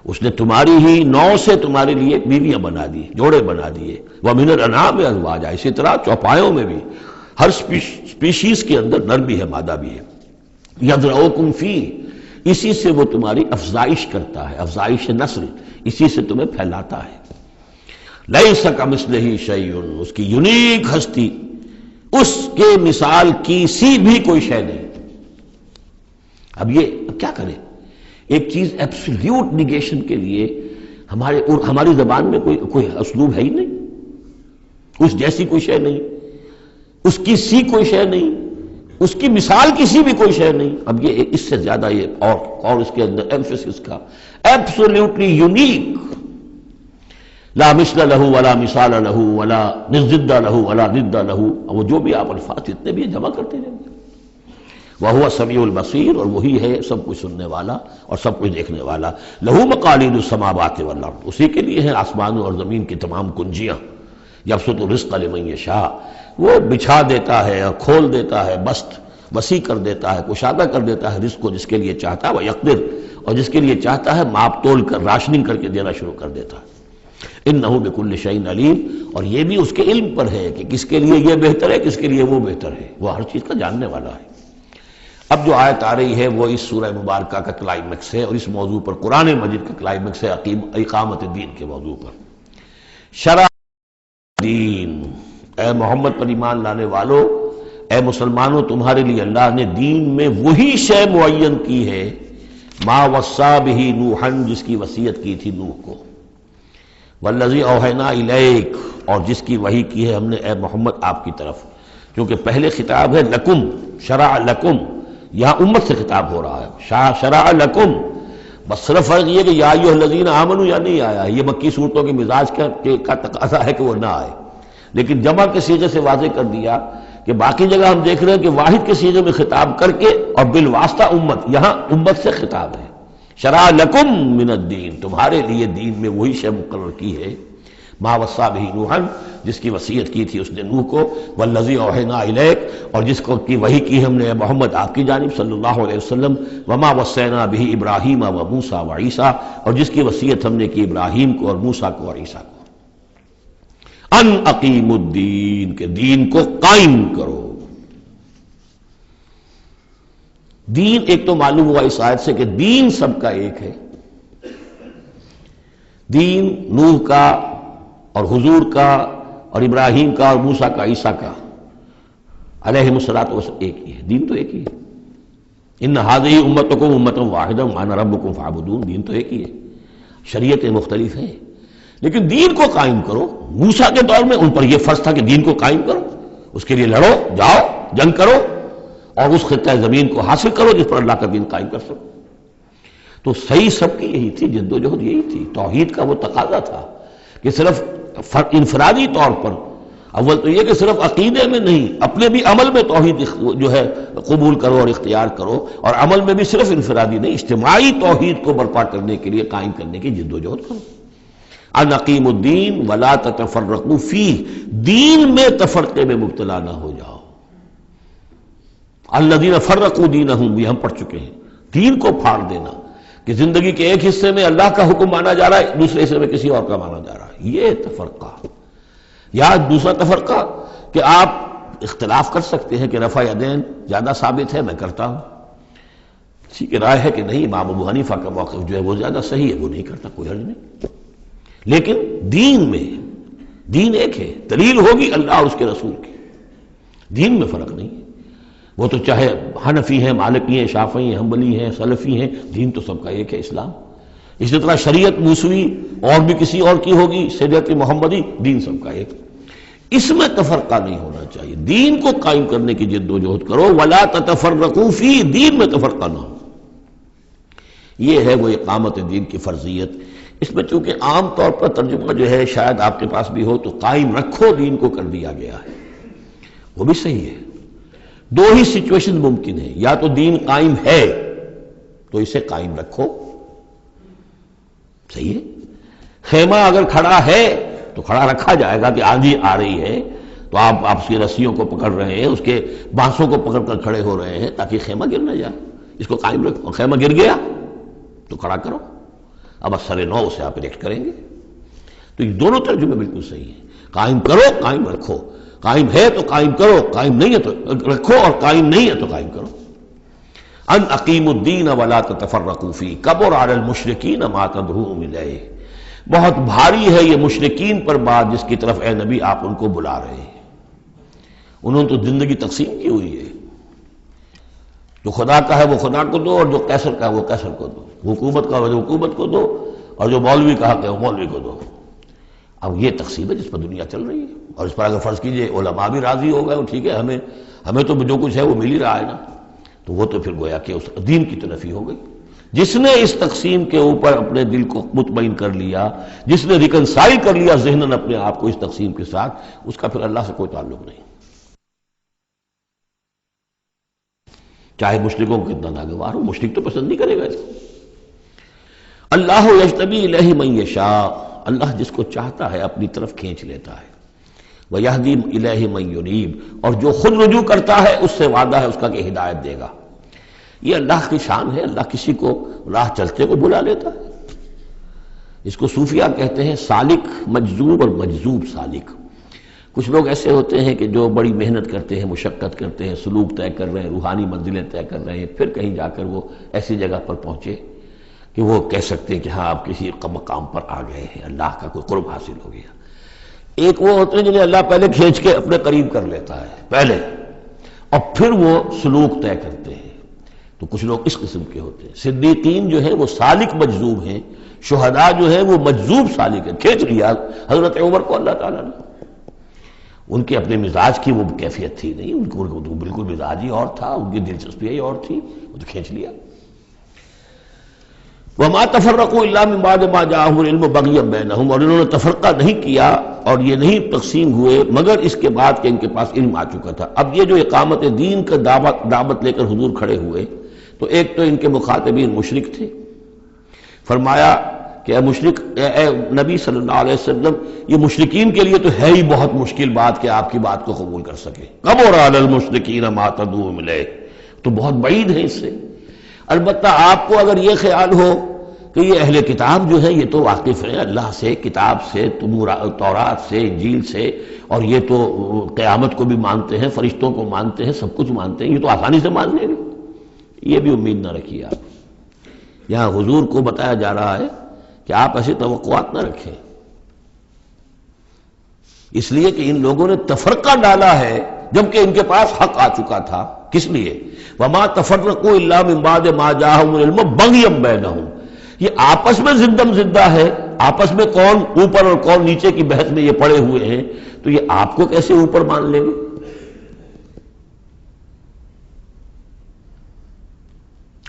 اس نے تمہاری ہی نو سے تمہارے لیے بیویاں بنا دی، جوڑے بنا دیے۔ ومن الانعام ازواجا، اسی طرح چوپایوں میں بھی ہر سپیشیز کے اندر نر بھی ہے، مادہ بھی ہے۔ یذرؤکم فیہ، اسی سے وہ تمہاری افزائش کرتا ہے، افزائش نسل، اسی سے تمہیں پھیلاتا ہے۔ لیس کمثلہ شیء، اس کی یونیک ہستی، اس کے مثال کی سی بھی کوئی شے نہیں۔ اب کیا کریں، ایک چیز ایبسلیوٹ نیگیشن کے لیے ہماری زبان میں کوئی اسلوب ہے ہی نہیں، اس جیسی کوئی شے نہیں، اس کی سی کوئی شے نہیں، اس کی مثال کسی بھی کوئی شے نہیں. اب یہ اس سے زیادہ یہ اور اس کے اندر ایمفیسس کا ایبسولوٹلی یونیک، لا مثل له ولا مثال له ولا ضد له ولا ضد له، وہ جو بھی آپ الفاظ جتنے بھی جمع کرتے جائیں گے. وَهُوَ السَّمِيعُ الْبَصِيرُ، اور وہی ہے سب کچھ سننے والا اور سب کچھ دیکھنے والا. لَهُ مَقَالِيدُ السَّمَاوَاتِ وَالْأَرْضِ، اسی کے لیے ہیں آسمانوں اور زمین کی تمام کنجیاں. یبسط الرزق لمن یشاء، وہ بچھا دیتا ہے اور کھول دیتا ہے، بسط وسیع کر دیتا ہے، کشادہ کر دیتا ہے رزق کو جس کے لیے چاہتا ہے، وَيَقْدِرُ، اور جس کے لیے چاہتا ہے ماپ تول کر راشننگ کر کے دینا شروع کر دیتا ہے. انہ بکل شیء علیم، اور یہ بھی اس کے علم پر ہے کہ کس کے لیے یہ بہتر ہے، کس کے لیے وہ بہتر ہے، وہ ہر چیز کا جاننے والا ہے. اب جو آیت آ رہی ہے وہ اس سورہ مبارکہ کا کلائمیکس ہے، اور اس موضوع پر قرآن مجید کا کلائمیکس ہے، اقامت دین کے موضوع پر. شرع دین، اے محمد پر ایمان لانے والو، اے مسلمانوں، تمہارے لیے اللہ نے دین میں وہی شے معین کی ہے ما وصی بہ نوحا، جس کی وصیت کی تھی نوح کو، والذی اوحینا الیک، اور جس کی وحی کی ہے ہم نے اے محمد آپ کی طرف. کیونکہ پہلے خطاب ہے لکم، شرع لکم، یہاں امت سے خطاب ہو رہا ہے. شرع لکم، بس صرف فرق یہ کہ یا ایھا الذین آمنوا یا نہیں آیا. یہ مکی صورتوں کے مزاج کا تقاضا ہے کہ وہ نہ آئے، لیکن جمع کے سیغے سے واضح کر دیا کہ باقی جگہ ہم دیکھ رہے ہیں کہ واحد کے سیغے میں خطاب کر کے اور بالواسطہ امت، یہاں امت سے خطاب ہے. شرع لکم من الدین، تمہارے لیے دین میں وہی شے مقرر کی ہے ما وصی بہ نوحا، جس کی وصیت کی تھی اس نے نوح کو، والذی اوحینا الیک، اور جس کو کی وحی کی ہم نے محمد آپ کی جانب صلی اللہ علیہ وسلم، وما وصینا بہ ابراہیم و موسیٰ و عیسیٰ، اور جس کی وصیت ہم نے کی ابراہیم کو اور موسیٰ کو اور عیسیٰ کو. ان اقیموا الدین، کہ دین کو قائم کرو. دین ایک تو معلوم ہوا اس آیت سے کہ دین سب کا ایک ہے. دین نوح کا اور حضور کا اور ابراہیم کا اور موسیٰ کا، عیسیٰ کا علیہم الصلاۃ والسلام ایک ہی ہے. دین تو ایک ہی ہے. ان ھذہ امتکم امۃ واحدۃ وانا ربکم فاعبدون، دین تو ایک ہی ہے. شریعتیں مختلف ہیں لیکن دین کو قائم کرو. موسیٰ کے دور میں ان پر یہ فرض تھا کہ دین کو قائم کرو، اس کے لیے لڑو، جاؤ، جنگ کرو اور اس خطہ زمین کو حاصل کرو جس پر اللہ کا دین قائم کر سکو. تو صحیح سب کی یہی تھی، جد و جہد یہی تھی. توحید کا وہ تقاضا تھا کہ صرف انفرادی طور پر، اول تو یہ کہ صرف عقیدے میں نہیں، اپنے بھی عمل میں توحید جو ہے قبول کرو اور اختیار کرو، اور عمل میں بھی صرف انفرادی نہیں، اجتماعی توحید کو برپا کرنے کے لیے، قائم کرنے کی جد و جہد کرو. ان اقیموا الدین ولا تتفرقوا فیہ، دین میں تفرقے میں مبتلا نہ ہو جاؤ. الذین فرقوا دینہم، یہ ہم پڑھ چکے ہیں. دین کو پھاڑ دینا کہ زندگی کے ایک حصے میں اللہ کا حکم مانا جا رہا ہے، دوسرے حصے میں کسی اور کا مانا جا رہا ہے، یہ تفرقہ. یا دوسرا تفرقہ کہ آپ اختلاف کر سکتے ہیں کہ رفع یدین زیادہ ثابت ہے، میں کرتا ہوں. کسی کی رائے ہے کہ نہیں، امام ابو حنیفہ کا موقف جو ہے وہ زیادہ صحیح ہے، وہ نہیں کرتا، کوئی حرج نہیں. لیکن دین میں، دین ایک ہے، دلیل ہوگی اللہ اور اس کے رسول کی. دین میں فرق نہیں ہے. وہ تو چاہے حنفی ہیں، مالکی ہیں، شافعی ہیں، حنبلی ہیں، سلفی ہیں، دین تو سب کا ایک ہے، اسلام. اسی طرح شریعت موسوی اور بھی کسی اور کی ہوگی، شریعت محمدی، دین سب کا ایک. اس میں تفرقہ نہیں ہونا چاہیے. دین کو قائم کرنے کی جد و جہد کرو. ولا تتفرقوا فی، دین میں تفرقہ نہ ہو. یہ ہے وہ اقامت دین کی فرضیت. اس میں چونکہ عام طور پر ترجمہ جو ہے شاید آپ کے پاس بھی ہو تو قائم رکھو دین کو کر دیا گیا ہے، وہ بھی صحیح ہے. دو ہی سچویشن ممکن ہے، یا تو دین قائم ہے تو اسے قائم رکھو، صحیح ہے. خیمہ اگر کھڑا ہے تو کھڑا رکھا جائے گا کہ آندھی آ رہی ہے تو آپ اس کی رسیوں کو پکڑ رہے ہیں، اس کے بانسوں کو پکڑ کر کھڑے ہو رہے ہیں تاکہ خیمہ گر نہ جائے. اس کو قائم رکھو. خیمہ گر گیا تو کھڑا کرو، اب اثر نو سے آپ ریکٹ کریں گے. تو یہ دونوں ترجمے بالکل صحیح ہیں. قائم کرو، قائم رکھو. قائم ہے تو قائم کرو، قائم نہیں ہے تو رکھو، اور قائم نہیں ہے تو قائم کرو. ان اقیموا الدین ولا تتفرقوا فیہ کبر علی المشرکین ما تدعوہم الیہ. بہت بھاری ہے یہ مشرکین پر بات جس کی طرف اے نبی آپ ان کو بلا رہے ہیں. انہوں نے تو زندگی تقسیم کی ہوئی ہے. جو خدا کا ہے وہ خدا کو دو، اور جو قیصر کا ہے وہ قیصر کو دو. حکومت کا ہے وہ حکومت کو دو، اور جو مولوی کا حق ہے وہ مولوی کو دو. اب یہ تقسیم ہے جس پر دنیا چل رہی ہے، اور اس پر اگر فرض کیجئے علماء بھی راضی ہو گئے، ٹھیک ہے ہمیں تو جو کچھ ہے وہ مل ہی رہا ہے نا، تو وہ تو پھر گویا کہ اس دین کی طرف ہی ہو گئی۔ جس نے اس تقسیم کے اوپر اپنے دل کو مطمئن کر لیا، جس نے ریکنسائل کر لیا ذہناً اپنے آپ کو اس تقسیم کے ساتھ، اس کا پھر اللہ سے کوئی تعلق نہیں، چاہے مشرکوں کو کتنا ناگوار ہو، مشرک تو پسند نہیں کرے گا اس کو۔ اللہ یجتبی الیہ من یشاء، اللہ جس کو چاہتا ہے اپنی طرف کھینچ لیتا ہے، وَيَهْدِي إِلَيْهِ مَن يُنِيبُ، اور جو خود رجوع کرتا ہے اس سے وعدہ ہے اس کا کہ ہدایت دے گا۔ یہ اللہ کی شان ہے، اللہ کسی کو راہ چلتے کو بلا لیتا ہے۔ اس کو صوفیہ کہتے ہیں سالک مجذوب اور مجذوب سالک۔ کچھ لوگ ایسے ہوتے ہیں کہ جو بڑی محنت کرتے ہیں، مشقت کرتے ہیں، سلوک طے کر رہے ہیں، روحانی منزلیں طے کر رہے ہیں، پھر کہیں جا کر وہ ایسی جگہ پر پہنچے کہ وہ کہہ سکتے ہیں کہ ہاں آپ کسی مقام پر آ گئے ہیں، اللہ کا کوئی قرب حاصل ہو گیا۔ ایک وہ ہوتے ہیں جنہیں اللہ پہلے کھینچ کے اپنے قریب کر لیتا ہے پہلے، اور پھر وہ سلوک طے کرتے ہیں، تو کچھ لوگ اس قسم کے ہوتے ہیں۔ صدیقین جو ہیں وہ سالک مجذوب ہیں، شہداء جو ہیں وہ مجذوب سالک ہیں، کھینچ لیا حضرت عمر کو اللہ تعالیٰ نے۔ ان کے اپنے مزاج کی وہ کیفیت تھی نہیں، ان کو بالکل مزاج ہی اور تھا، ان کی دلچسپی ہی اور تھی، وہ تو کھینچ لیا۔ وَمَا تَفَرَّقُوا إِلَّا مِن بَعْدِ مَا جَاءَهُمُ الْعِلْمُ بَغْيًا بَيْنَهُمْ، اور انہوں نے تفرقہ نہیں کیا اور یہ نہیں تقسیم ہوئے مگر اس کے بعد کہ ان کے پاس علم آ چکا تھا۔ اب یہ جو اقامت دین کا دعوت لے کر حضور کھڑے ہوئے تو ایک تو ان کے مخاطبین مشرک تھے، فرمایا کہ اے مشرک، اے نبی صلی اللہ علیہ وسلم، یہ مشرکین کے لیے تو ہے ہی بہت مشکل بات کہ آپ کی بات کو قبول کر سکے، کبر علی المشرکین ما تدعوہم الیہ، تو بہت بعید ہے اس سے۔ البتہ آپ کو اگر یہ خیال ہو کہ یہ اہل کتاب جو ہے یہ تو واقف ہیں اللہ سے، کتاب سے، تورات سے، انجیل سے، اور یہ تو قیامت کو بھی مانتے ہیں، فرشتوں کو مانتے ہیں، سب کچھ مانتے ہیں، یہ تو آسانی سے مان لیں گے، یہ بھی امید نہ رکھیے آپ۔ یہاں حضور کو بتایا جا رہا ہے کہ آپ ایسی توقعات نہ رکھیں، اس لیے کہ ان لوگوں نے تفرقہ ڈالا ہے جبکہ ان کے پاس حق آ چکا تھا۔ کس لیے؟ وَمَا تَفَرَّقُوا إِلَّا مِن بَعْدِ مَا جَاءَهُمُ الْعِلْمُ بَغْيًا بَيْنَهُمْ، یہ آپس میں زندم زدہ ہے، آپس میں کون اوپر اور کون نیچے کی بحث میں یہ پڑے ہوئے ہیں، تو یہ آپ کو کیسے اوپر مان لیں گے؟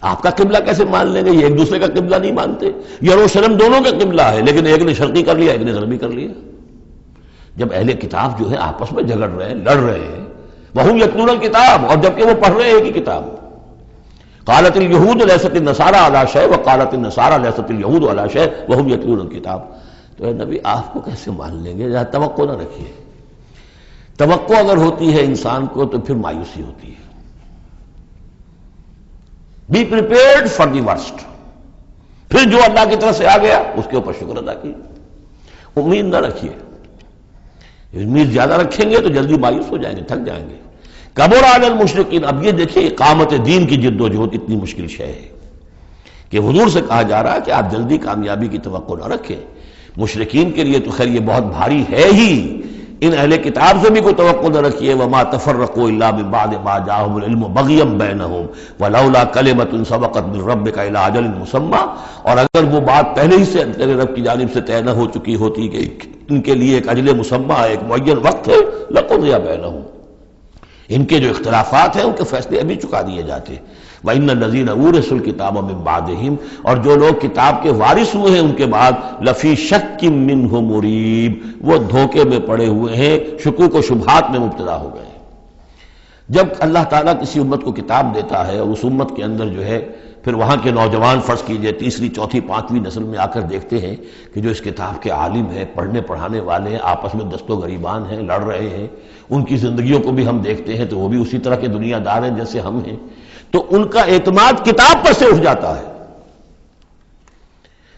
آپ کا قبلہ کیسے مان لیں گے؟ یہ ایک دوسرے کا قبلہ نہیں مانتے، یروشلم دونوں کا قبلہ ہے لیکن ایک نے شرقی کر لیا، ایک نے غربی کر لیا۔ جب اہل کتاب جو ہے آپس میں جھگڑ رہے ہیں، لڑ رہے ہیں، وَهُمْ يَتْلُونَ الْكِتَابَ، اور جبکہ وہ پڑھ رہے ہیں ایک ہی کتاب۔ قالت اليهود ليست النصارى على شيء وقالت النصارى ليست اليهود على شيء وهم يتلون الكتاب۔ تو اے نبی آپ کو کیسے مان لیں گے؟ توقع نہ رکھیے، توقع اگر ہوتی ہے انسان کو تو پھر مایوسی ہوتی ہے۔ Be prepared for the worst, پھر جو اللہ کی طرف سے آ گیا اس کے اوپر شکر ادا کیجیے، امید نہ رکھیے، امید زیادہ رکھیں گے تو جلدی مایوس ہو جائیں گے، تھک جائیں گے۔ کبر علی المشرکین، اب یہ دیکھیے اقامت دین کی جد و جہد اتنی مشکل شے ہے کہ حضور سے کہا جا رہا ہے کہ آپ جلدی کامیابی کی توقع نہ رکھیں۔ مشرکین کے لیے تو خیر یہ بہت بھاری ہے ہی، ان اہل کتاب سے بھی کوئی توقع نہ رکھیے۔ وما تفرقوا الا من بعد ما جاءهم العلم بغيا بينهم ولولا كلمة سبقت من ربك الى اجل مسمى، اور اگر وہ بات پہلے ہی سے تیرے رب کی جانب سے طے نہ ہو چکی ہوتی کہ ان کے لیے ایک اجل مسمى، ایک معین وقت ہے، لقضي بينهم، ان کے جو اختلافات ہیں ان کے فیصلے ابھی چکا دیے جاتے۔ وَإِنَّ الَّذِينَ أُورِثُوا الْكِتَابَ مِن بَعْدِهِمْ، اور جو لوگ کتاب کے وارث ہوئے ہیں ان کے بعد، لَفِي شَكٍّ مِّنْهُ مُرِيبٍ، وہ دھوکے میں پڑے ہوئے ہیں، شکوک و شبہات میں مبتلا ہو گئے ہیں۔ جب اللہ تعالیٰ کسی امت کو کتاب دیتا ہے اور اس امت کے اندر جو ہے پھر وہاں کے نوجوان فرض کیجئے تیسری چوتھی پانچویں نسل میں آ کر دیکھتے ہیں کہ جو اس کتاب کے عالم ہیں، پڑھنے پڑھانے والے ہیں، آپس میں دست و گریبان ہیں، لڑ رہے ہیں، ان کی زندگیوں کو بھی ہم دیکھتے ہیں تو وہ بھی اسی طرح کے دنیا دار ہیں جیسے ہم ہیں، تو ان کا اعتماد کتاب پر سے اٹھ جاتا ہے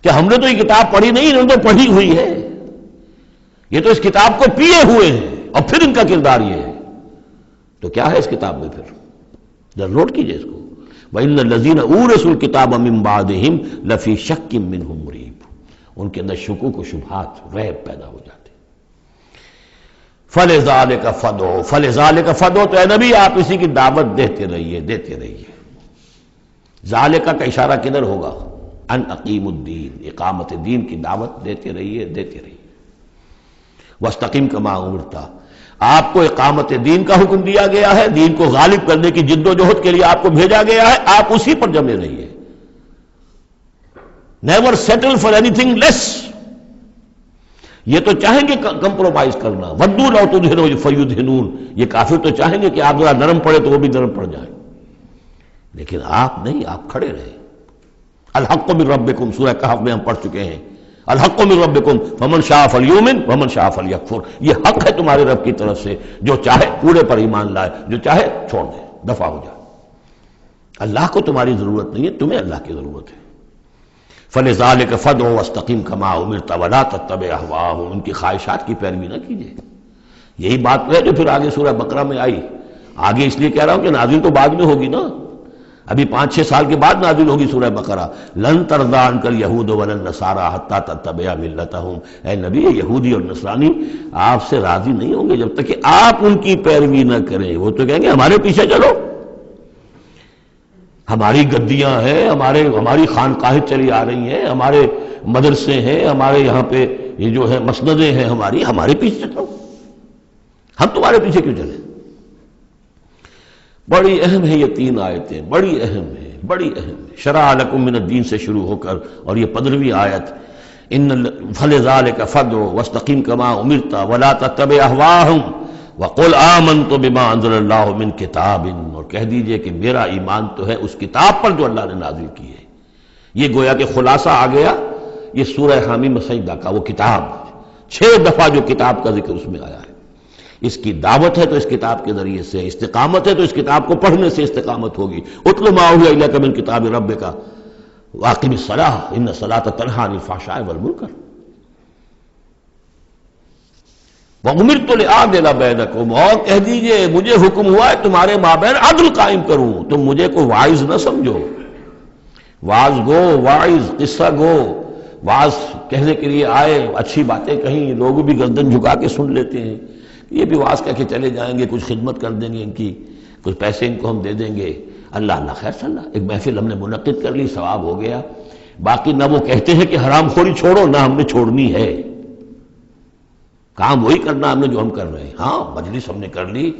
کہ ہم نے تو یہ کتاب پڑھی نہیں، انہوں نے تو پڑھی ہوئی ہے، یہ تو اس کتاب کو پیے ہوئے ہیں، اور پھر ان کا کردار یہ ہے۔ تو کیا ہے اس کتاب میں؟ پھر ذرا نوٹ کیجئے اس کو، وَإِنَّ الَّذِينَ أُورِثُوا الْكِتَابَ مِن بَعْدِهِمْ لَفِي شَكٍّ مِّنْهُ مُرِيبٍ، ان کے اندر شکوک و شبہات، ریب پیدا ہو جاتے۔ فَلِذَلِكَ فَادْعُ، فَلِذَلِكَ فَادْعُ، تو اے نبی آپ اسی کی دعوت دیتے رہیے، دیتے رہیے۔ ذالکہ کا اشارہ کدھر ہوگا؟ ان اقیم الدین، اقامت دین کی دعوت دیتے رہیے، دیتے رہیے۔ وَاسْتَقِمْ كَمَا أُمِرْتَ، آپ کو اقامت دین کا حکم دیا گیا ہے، دین کو غالب کرنے کی جد و جہد کے لیے آپ کو بھیجا گیا ہے، آپ اسی پر جمے رہیے. Never settle for anything less. یہ تو چاہیں گے کمپرومائز کرنا، وَدُّوا لَوْ تُدْهِنُوا فَيُدْهِنُونَ، یہ کافر تو چاہیں گے کہ آپ ذرا نرم پڑے تو وہ بھی نرم پڑ جائیں، لیکن آپ نہیں، آپ کھڑے رہے. الحق من ربکم، سورہ کہف میں ہم پڑھ چکے ہیں، الحق من ربکم فمن شاء فلیؤمن ومن شاء فلیکفر. یہ حق ہے تمہارے رب کی طرف سے، جو چاہے پورے پر ایمان لائے، جو چاہے چھوڑ دے، دفع ہو جائے. اللہ کو تمہاری ضرورت نہیں ہے، تمہیں اللہ کی ضرورت ہے. فلذلک فادع واستقم کما امرت ولا تتبع اهواءهم، ان کی خواہشات کی پیروی نہ کیجیے. یہی بات ہے جو پھر آگے سورہ بقرہ میں آئی. آگے اس لیے کہہ رہا ہوں کہ نازل تو بعد میں ہوگی نا، ابھی 5-6 سال کے بعد نازل ہوگی سورہ بقرہ. لن ترضى عنك اليهود ولا النصارى حتى تتبع ملتهم. اے نبی، یہودی اور نصرانی آپ سے راضی نہیں ہوں گے جب تک کہ آپ ان کی پیروی نہ کریں. وہ تو کہیں گے ہمارے پیچھے چلو، ہماری گدیاں ہیں، ہماری خانقاہیں چلی آ رہی ہیں، ہمارے مدرسے ہیں، ہمارے یہاں پہ یہ جو ہے مسندیں ہیں ہمارے پیچھے چلو، ہم تمہارے پیچھے کیوں چلیں. بڑی اہم ہے یہ 3 آیتیں، بڑی اہم ہے، بڑی اہم ہے. شرع لکم من الدین سے شروع ہو کر اور یہ 15ویں آیت، فلذلک فادع واستقم کما امرت ولا تتبع اهواءهم وقل آمنت بما انزل اللہ من کتاب، اور کہہ دیجئے کہ میرا ایمان تو ہے اس کتاب پر جو اللہ نے نازل کی ہے. یہ گویا کہ خلاصہ آ گیا یہ سورہ حامیم سجدہ کا، وہ کتاب 6 دفعہ جو کتاب کا ذکر اس میں آیا ہے. اس کی دعوت ہے تو اس کتاب کے ذریعے سے، استقامت ہے تو اس کتاب کو پڑھنے سے استقامت ہوگی. اتل ما اوحی الیک من کتاب ربک واقم الصلاۃ ان الصلاۃ تنہی عن الفحشاء والمنکر وَأُمِرْتُ لِأَعْدِلَ بَيْنَكُمْ، اور کہہ دیجئے مجھے حکم ہوا ہے تمہارے مابین عدل قائم کروں. تم مجھے کوئی واعظ نہ سمجھو، واعظ گو، واعظ قصہ گو، واعظ کہنے کے لیے آئے، اچھی باتیں کہیں، لوگ بھی گردن جھکا کے سن لیتے ہیں. یہ بھی واعظ کہہ کے چلے جائیں گے، کچھ خدمت کر دیں گے ان کی، کچھ پیسے ان کو ہم دے دیں گے، اللہ خیر صلی اللہ، ایک محفل ہم نے منعقد کر لی، ثواب ہو گیا. باقی نہ وہ کہتے ہیں کہ حرام خوری چھوڑو، نہ ہم نے چھوڑنی ہے، کام وہی کرنا ہم نے جو ہم کر رہے ہیں. ہاں مجلس ہم نے کر لی،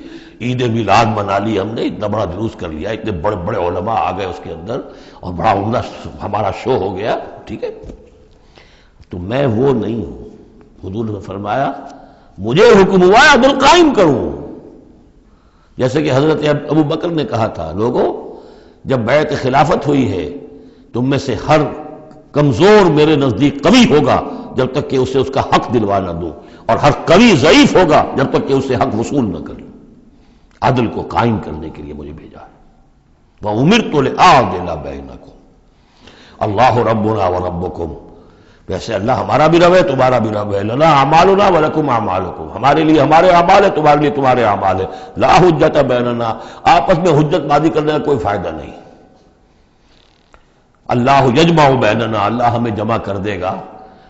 عید میلاد منا لی ہم نے، اتنا بڑا جلوس کر لیا، اتنے بڑے بڑے علماء آ گئے اس کے اندر اور بڑا عمدہ ہمارا شو ہو گیا، ٹھیک ہے. تو میں وہ نہیں ہوں. حضور نے فرمایا مجھے حکم ہوا ہے عدل قائم کروں. جیسے کہ حضرت ابو بکر نے کہا تھا، لوگوں جب بیعت خلافت ہوئی ہے تم میں سے ہر کمزور میرے نزدیک قوی ہوگا جب تک کہ اسے اس کا حق دلوا نہ دوں، اور ہر قوی ضعیف ہوگا جب تک کہ اسے حق وصول نہ کروں. عدل کو قائم کرنے کے لیے مجھے بھیجا ہے. وَأُمِرْتُ لِأَعْدِلَ بَيْنَكُمْ اللہ ربنا وربکم. ویسے اللہ ہمارا بھی رب ہے، تمہارا بھی رب ہے. لنا اعمالنا ولکم اعمالکم، ہمارے لیے ہمارے اعمال ہے، تمہارے لیے تمہارے اعمال ہے. لا حجت بیننا، آپس میں حجت بازی کرنے کا کوئی فائدہ نہیں. اللہ یجمع بیننا، اللہ ہمیں جمع کر دے گا،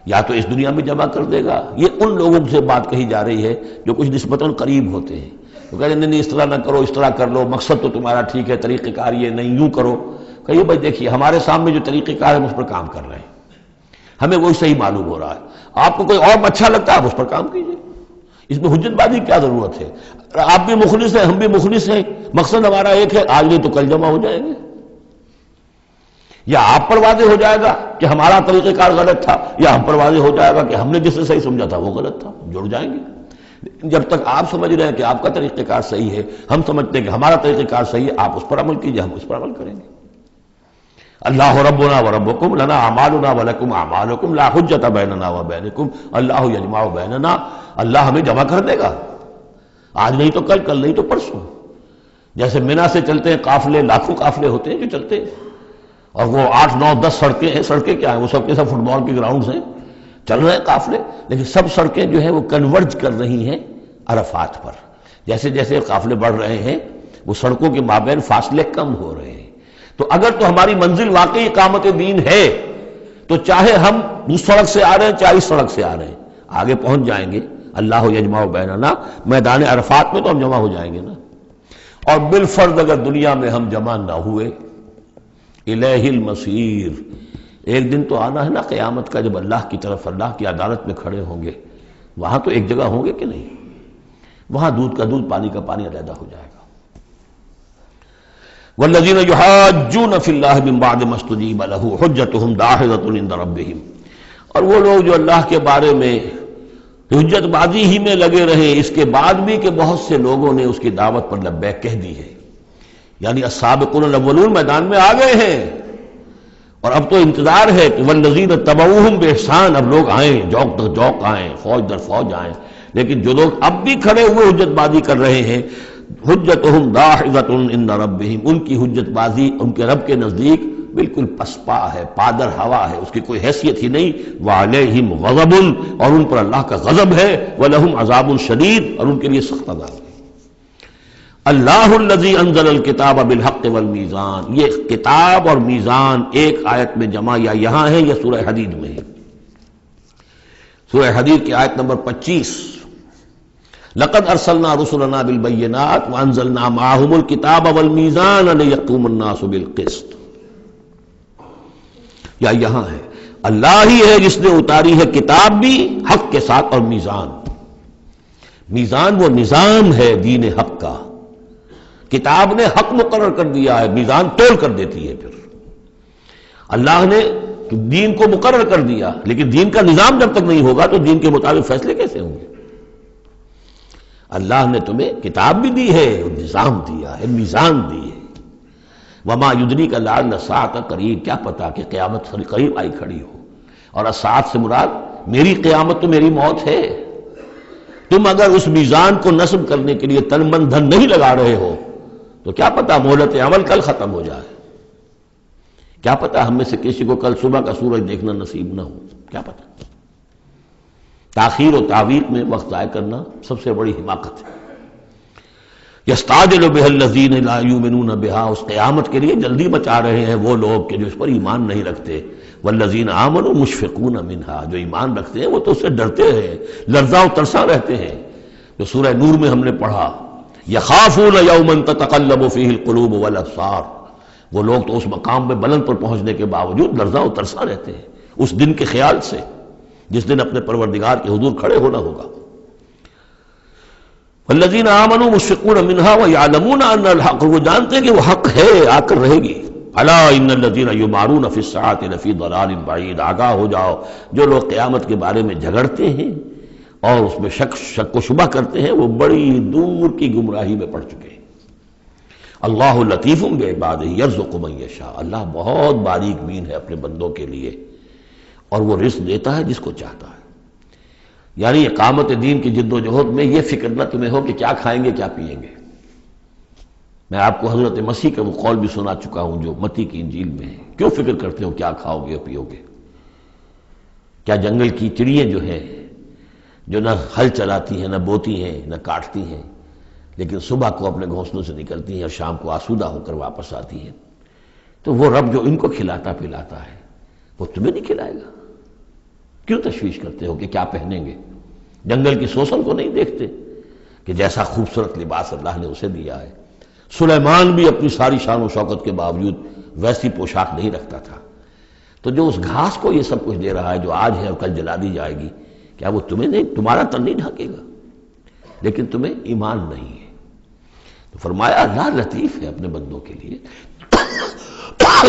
یا تو اس دنیا میں جمع کر دے گا. یہ ان لوگوں سے بات کہی جا رہی ہے جو کچھ نسبتاً قریب ہوتے ہیں. وہ کہتے ہیں نہیں اس طرح نہ کرو، اس طرح کر لو، مقصد تو تمہارا ٹھیک ہے، طریقہ کار یہ نہیں، یوں کرو. کہیے بھائی دیکھیے ہمارے سامنے جو طریقہ کار ہے ہم اس پر کام کر رہے ہیں، ہمیں وہی صحیح معلوم ہو رہا ہے. آپ کو کوئی اور اچھا لگتا ہے آپ اس پر کام کیجیے، اس میں حجت بازی کیا ضرورت ہے. آپ بھی مخلص ہیں، ہم بھی مخلص ہیں، مقصد ہمارا ایک ہے، آج نہیں تو کل جمع ہو جائیں گے. یا آپ پر واضح ہو جائے گا کہ ہمارا طریقہ کار غلط تھا، یا ہم پر واضح ہو جائے گا کہ ہم نے جسے صحیح سمجھا تھا وہ غلط تھا، جڑ جائیں گے. جب تک آپ سمجھ رہے ہیں کہ آپ کا طریقہ کار صحیح ہے، ہم سمجھتے ہیں کہ ہمارا طریقہ کار صحیح ہے، آپ اس پر عمل کیجئے، ہم اس پر عمل کریں گے. اللہ ربنا وربکم لنا اعمالنا ولکم اعمالکم لا حجت بیننا وبینکم اللہ یجمع بیننا. اللہ ہمیں جمع کر دے گا، آج نہیں تو کل، کل نہیں تو پرسوں. جیسے مینا سے چلتے ہیں قافلے، لاکھوں قافلے ہوتے ہیں جو چلتے ہیں، اور وہ 8 9 10 سڑکیں ہیں. سڑکیں کیا ہیں؟ وہ سب کے سب فٹ بال کے گراؤنڈز ہیں، چل رہے ہیں قافلے، لیکن سب سڑکیں جو ہیں وہ کنورج کر رہی ہیں عرفات پر. جیسے جیسے قافلے بڑھ رہے ہیں وہ سڑکوں کے مابین فاصلے کم ہو رہے ہیں. تو اگر تو ہماری منزل واقعی اقامت دین ہے تو چاہے ہم اس سڑک سے آ رہے ہیں چاہے اس سڑک سے آ رہے ہیں، آگے پہنچ جائیں گے. اللہ یجمع بیننا، میدان عرفات میں تو ہم جمع ہو جائیں گے نا. اور بالفرض اگر دنیا میں ہم جمع نہ ہوئے، الیہ المصیر، ایک دن تو آنا ہے نا قیامت کا، جب اللہ کی طرف اللہ کی عدالت میں کھڑے ہوں گے. وہاں تو ایک جگہ ہوں گے کہ نہیں؟ وہاں دودھ کا دودھ پانی کا پانی علیحدہ ہو جائے گا۔ والذین یحاجون فی اللہ من بعد ما استجیب لہ حجتہم داحضۃ عند ربہم، اور وہ لوگ جو اللہ کے بارے میں حجت بازی ہی میں لگے رہے اس کے بعد بھی کہ بہت سے لوگوں نے اس کی دعوت پر لبیک کہہ دی ہے، یعنی السابقون الاولون میدان میں آ گئے ہیں، اور اب تو انتظار ہے کہ والذین تبعوہم بإحسان، اب لوگ آئیں، جوق در جوق آئیں، فوج در فوج آئیں، لیکن جو لوگ اب بھی کھڑے ہوئے حجت بازی کر رہے ہیں، حجتہم داحضۃ عند ربہم، ان کی حجت بازی ان کے رب کے نزدیک بالکل پسپا ہے، پادر ہوا ہے، اس کی کوئی حیثیت ہی نہیں۔ وعلیہم غضب، اور ان پر اللہ کا غضب ہے، ولہم عذاب شدید، اور ان کے لیے سخت عذاب ہے۔ اللہ الذی انزل الکتاب بالحق والمیزان، یہ کتاب اور میزان ایک آیت میں جمع یا یہاں ہے یا سورہ حدید میں ہے۔ سورہ حدید کی آیت نمبر 25، لقد ارسلنا رسلنا بالبینات وانزلنا معهم الکتاب والمیزان لیقوم الناس بالقسط، یا یہاں ہے اللہ ہی ہے جس نے اتاری ہے کتاب بھی حق کے ساتھ اور میزان۔ میزان وہ نظام ہے دین حق کا، کتاب نے حق مقرر کر دیا ہے، میزان تول کر دیتی ہے۔ پھر اللہ نے دین کو مقرر کر دیا، لیکن دین کا نظام جب تک نہیں ہوگا تو دین کے مطابق فیصلے کیسے ہوں گے؟ اللہ نے تمہیں کتاب بھی دی ہے، نظام دیا ہے، میزان دی ہے۔ وما یدریک لعل الساعۃ قریب، کیا پتا کہ قیامت قریب آئی کھڑی ہو، اور الساعۃ سے مراد میری قیامت تو میری موت ہے۔ تم اگر اس میزان کو نصب کرنے کے لیے تن من دھن نہیں لگا رہے ہو تو کیا پتا مہلت عمل کل ختم ہو جائے، کیا پتا ہم میں سے کسی کو کل صبح کا سورج دیکھنا نصیب نہ ہو، کیا پتا۔ تاخیر و تعویق میں وقت ضائع کرنا سب سے بڑی حماقت ہے۔ یستعجل بها الذین لا یؤمنون بها، اس قیامت کے لیے جلدی مچا رہے ہیں وہ لوگ کہ جو اس پر ایمان نہیں رکھتے۔ والذین آمنوا مشفقون منها، جو ایمان رکھتے ہیں وہ تو اس سے ڈرتے ہیں، لرزاں و ترساں رہتے ہیں، جو سورہ نور میں ہم نے پڑھا یخافون یوما تتقلب فیہ القلوب والابصار، وہ لوگ تو اس مقام میں بلند پر پہنچنے کے باوجود لرزاں و ترساں رہتے ہیں اس دن کے خیال سے جس دن اپنے پروردگار کے حضور کھڑے ہونا ہوگا۔ والذین آمنوا مشفقون منها ویعلمون ان الحق، وہ جانتے ہیں کہ وہ حق ہے، آ کر رہے گی۔ الا ان الذین یمارون فی الساعۃ لفی ضلال بعید، آگاہ ہو جاؤ جو لوگ قیامت کے بارے میں جھگڑتے ہیں اور اس میں شک و شبہ کرتے ہیں وہ بڑی دور کی گمراہی میں پڑ چکے ہیں۔ اللہ لطیف بعبادہ یرزق من یشاء، اللہ بہت باریک بین ہے اپنے بندوں کے لیے، اور وہ رزق دیتا ہے جس کو چاہتا ہے۔ یعنی اقامت دین کی جد و جہد میں یہ فکر نہ تمہیں ہو کہ کیا کھائیں گے کیا پئیں گے۔ میں آپ کو حضرت مسیح کا وہ قول بھی سنا چکا ہوں جو متی کی انجیل میں ہے، کیوں فکر کرتے ہو کیا کھاؤ گے پیو گے؟ کیا جنگل کی چڑیاں جو ہیں جو نہ ہل چلاتی ہیں، نہ بوتی ہیں، نہ کاٹتی ہیں، لیکن صبح کو اپنے گھونسلوں سے نکلتی ہیں اور شام کو آسودہ ہو کر واپس آتی ہیں، تو وہ رب جو ان کو کھلاتا پلاتا ہے وہ تمہیں نہیں کھلائے گا؟ کیوں تشویش کرتے ہو کہ کیا پہنیں گے؟ جنگل کی سوسن کو نہیں دیکھتے کہ جیسا خوبصورت لباس اللہ نے اسے دیا ہے؟ سلیمان بھی اپنی ساری شان و شوکت کے باوجود ویسی پوشاک نہیں رکھتا تھا۔ تو جو اس گھاس کو یہ سب کچھ دے رہا ہے جو آج ہے اور کل جلا دی جائے گی، کیا وہ تمہیں نہیں، تمہارا تن نہیں ڈھانکے گا؟ لیکن تمہیں ایمان نہیں ہے۔ تو فرمایا اللہ لطیف ہے اپنے بندوں کے لیے،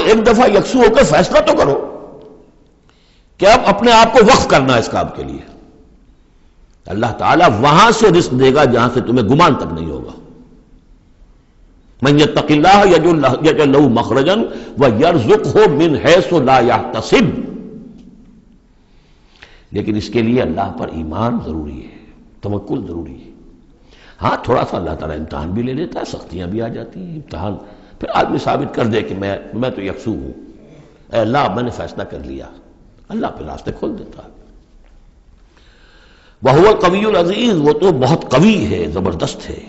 ایک دفعہ یکسو ہو کر فیصلہ تو کرو کہ اب اپنے آپ کو وقف کرنا ہے اس کام کے لیے۔ اللہ تعالیٰ وہاں سے رزق دے گا جہاں سے تمہیں گمان تک نہیں ہوگا۔ من یتق اللہ یجعل لہ مخرجا ویرزقہ من حیث لا یحتسب، لیکن اس کے لیے اللہ پر ایمان ضروری ہے، توکل ضروری ہے۔ ہاں تھوڑا سا اللہ تعالیٰ امتحان بھی لے لیتا ہے، سختیاں بھی آ جاتی ہیں، امتحان پھر آدمی ثابت کر دے کہ میں تو یکسو ہوں، اے اللہ اب میں نے فیصلہ کر لیا، اللہ پہ راستے کھول دیتا ہے۔ وَهُوَ الْقَوِيُّ الْعَزِيزُ، وہ تو بہت قوی ہے، زبردست ہے۔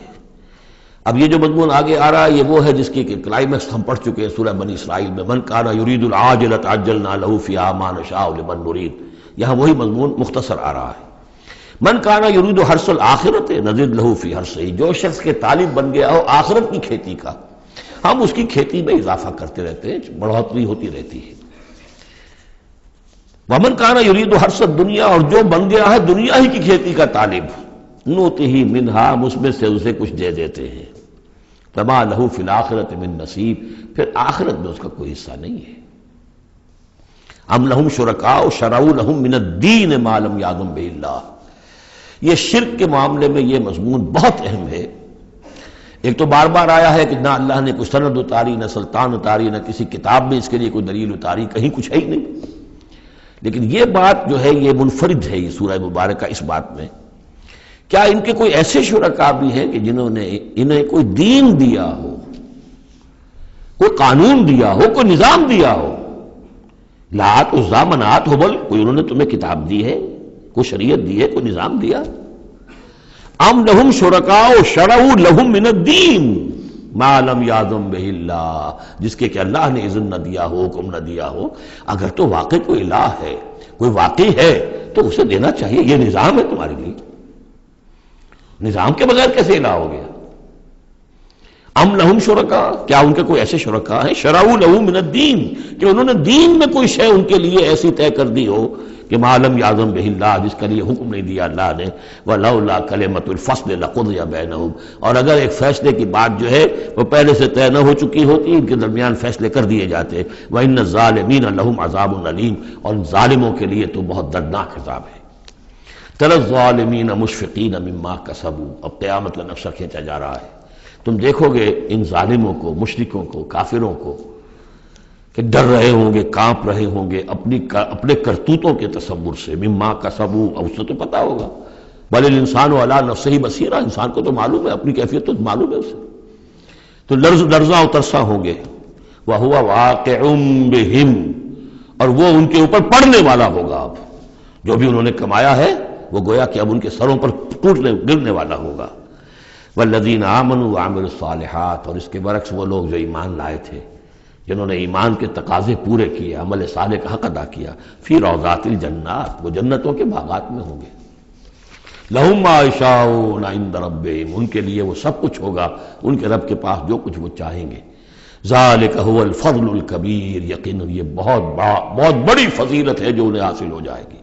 اب یہ جو مضمون آگے آ رہا ہے یہ وہ ہے جس کی کلائمیکس ہم پڑھ چکے ہیں سورہ بنی اسرائیل میں، من کان یرید العاجلۃ عجلنا لہ فیہا ما نشاء لمن نرید، یہاں وہی مضمون مختصر آ رہا ہے۔ من کان یرید حرث الآخرۃ نزد لہ فی حرثہ، جو شخص کے طالب بن گیا ہو آخرت کی کھیتی کا، ہم اس کی کھیتی میں اضافہ کرتے رہتے ہیں، بڑھوتری ہوتی رہتی ہے۔ ومن کان یرید حرث الدنیا، اور جو بن گیا ہے دنیا ہی کی کھیتی کا طالب، نؤتہ منہا، ہم اس میں سے اسے کچھ دے دیتے ہیں، فما لہ فی الآخرۃ من نصیب، پھر آخرت میں اس کا کوئی حصہ نہیں ہے۔ ام لہم شرکاء شرعوا لہم من الدین ما لم یأذن بہ اللہ، یہ شرک کے معاملے میں یہ مضمون بہت اہم ہے۔ ایک تو بار بار آیا ہے کہ نہ اللہ نے کوئی سند اتاری، نہ سلطان اتاری، نہ کسی کتاب میں اس کے لیے کوئی دلیل اتاری، کہیں کچھ ہے ہی نہیں۔ لیکن یہ بات جو ہے یہ منفرد ہے یہ سورہ مبارکہ اس بات میں، کیا ان کے کوئی ایسے شرکاء بھی ہیں کہ جنہوں نے انہیں کوئی دین دیا ہو، کوئی قانون دیا ہو، کوئی نظام دیا ہو؟ لات عزا منات ہبل، کوئی انہوں نے تمہیں کتاب دی ہے، کوئی شریعت دی ہے، کوئی نظام دیا؟ ام لہم شرکاء شرعوا لہم من الدین ما لم یأذن بہ اللہ، جس کے کہ اللہ نے اذن نہ دیا ہو، حکم نہ دیا ہو۔ اگر تو واقعی کوئی الہ ہے، کوئی واقعی ہے، تو اسے دینا چاہیے۔ یہ نظام ہے تمہارے لیے، نظام کے بغیر کیسے الہ ہو گیا؟ ام لہم شرکاء، کیا ان کے کوئی ایسے شرکاء ہیں شرعوا لہم من الدین، کہ انہوں نے دین میں کوئی شے ان کے لیے ایسی طے کر دی ہو کہ ما لم یأذن بہ اللہ، جس کا لیے حکم نہیں دیا اللہ نے، ولولا کلمۃ الفصل لقضی بینہم، اور اگر ایک فیصلے کی بات جو ہے وہ پہلے سے طے نہ ہو چکی ہوتی، ان کے درمیان فیصلے کر دیے جاتے۔ وان الظالمین لہم عذاب علیم، اور ظالموں کے لیے تو بہت دردناک عذاب ہے۔ تری الظالمین مشفقین مما کسبوا، اب قیامت کا نقشہ کھینچا جا رہا ہے۔ تم دیکھو گے ان ظالموں کو، مشرکوں کو، کافروں کو کہ ڈر رہے ہوں گے، کانپ رہے ہوں گے اپنے کرتوتوں کے تصور سے، مما کسبوا، اب اس سے تو پتا ہوگا، بل الانسان علی نفسہ بصیرہ، انسان کو تو معلوم ہے، اپنی کیفیت تو معلوم ہے اسے، تو لرزاں و ترساں ہوں گے۔ وَهُوَ وَاقِعٌ بِهِمْ، اور وہ ان کے اوپر پڑنے والا ہوگا۔ اب جو بھی انہوں نے کمایا ہے وہ گویا کہ اب ان کے سروں پر گرنے والا ہوگا۔ والذین آمنوا وعملوا الصالحات، اور اس کے برعکس وہ لوگ جو ایمان لائے تھے، جنہوں نے ایمان کے تقاضے پورے کیے، عمل صالح کا حق ادا کیا، فی روضات الجنات، وہ جنتوں کے باغات میں ہوں گے۔ لہم ما یشاءون عند ربہم، ان کے لیے وہ سب کچھ ہوگا ان کے رب کے پاس جو کچھ وہ چاہیں گے۔ ذالک هو الفضل الکبیر، یقیناً یہ بہت بڑی فضیلت ہے جو انہیں حاصل ہو جائے گی۔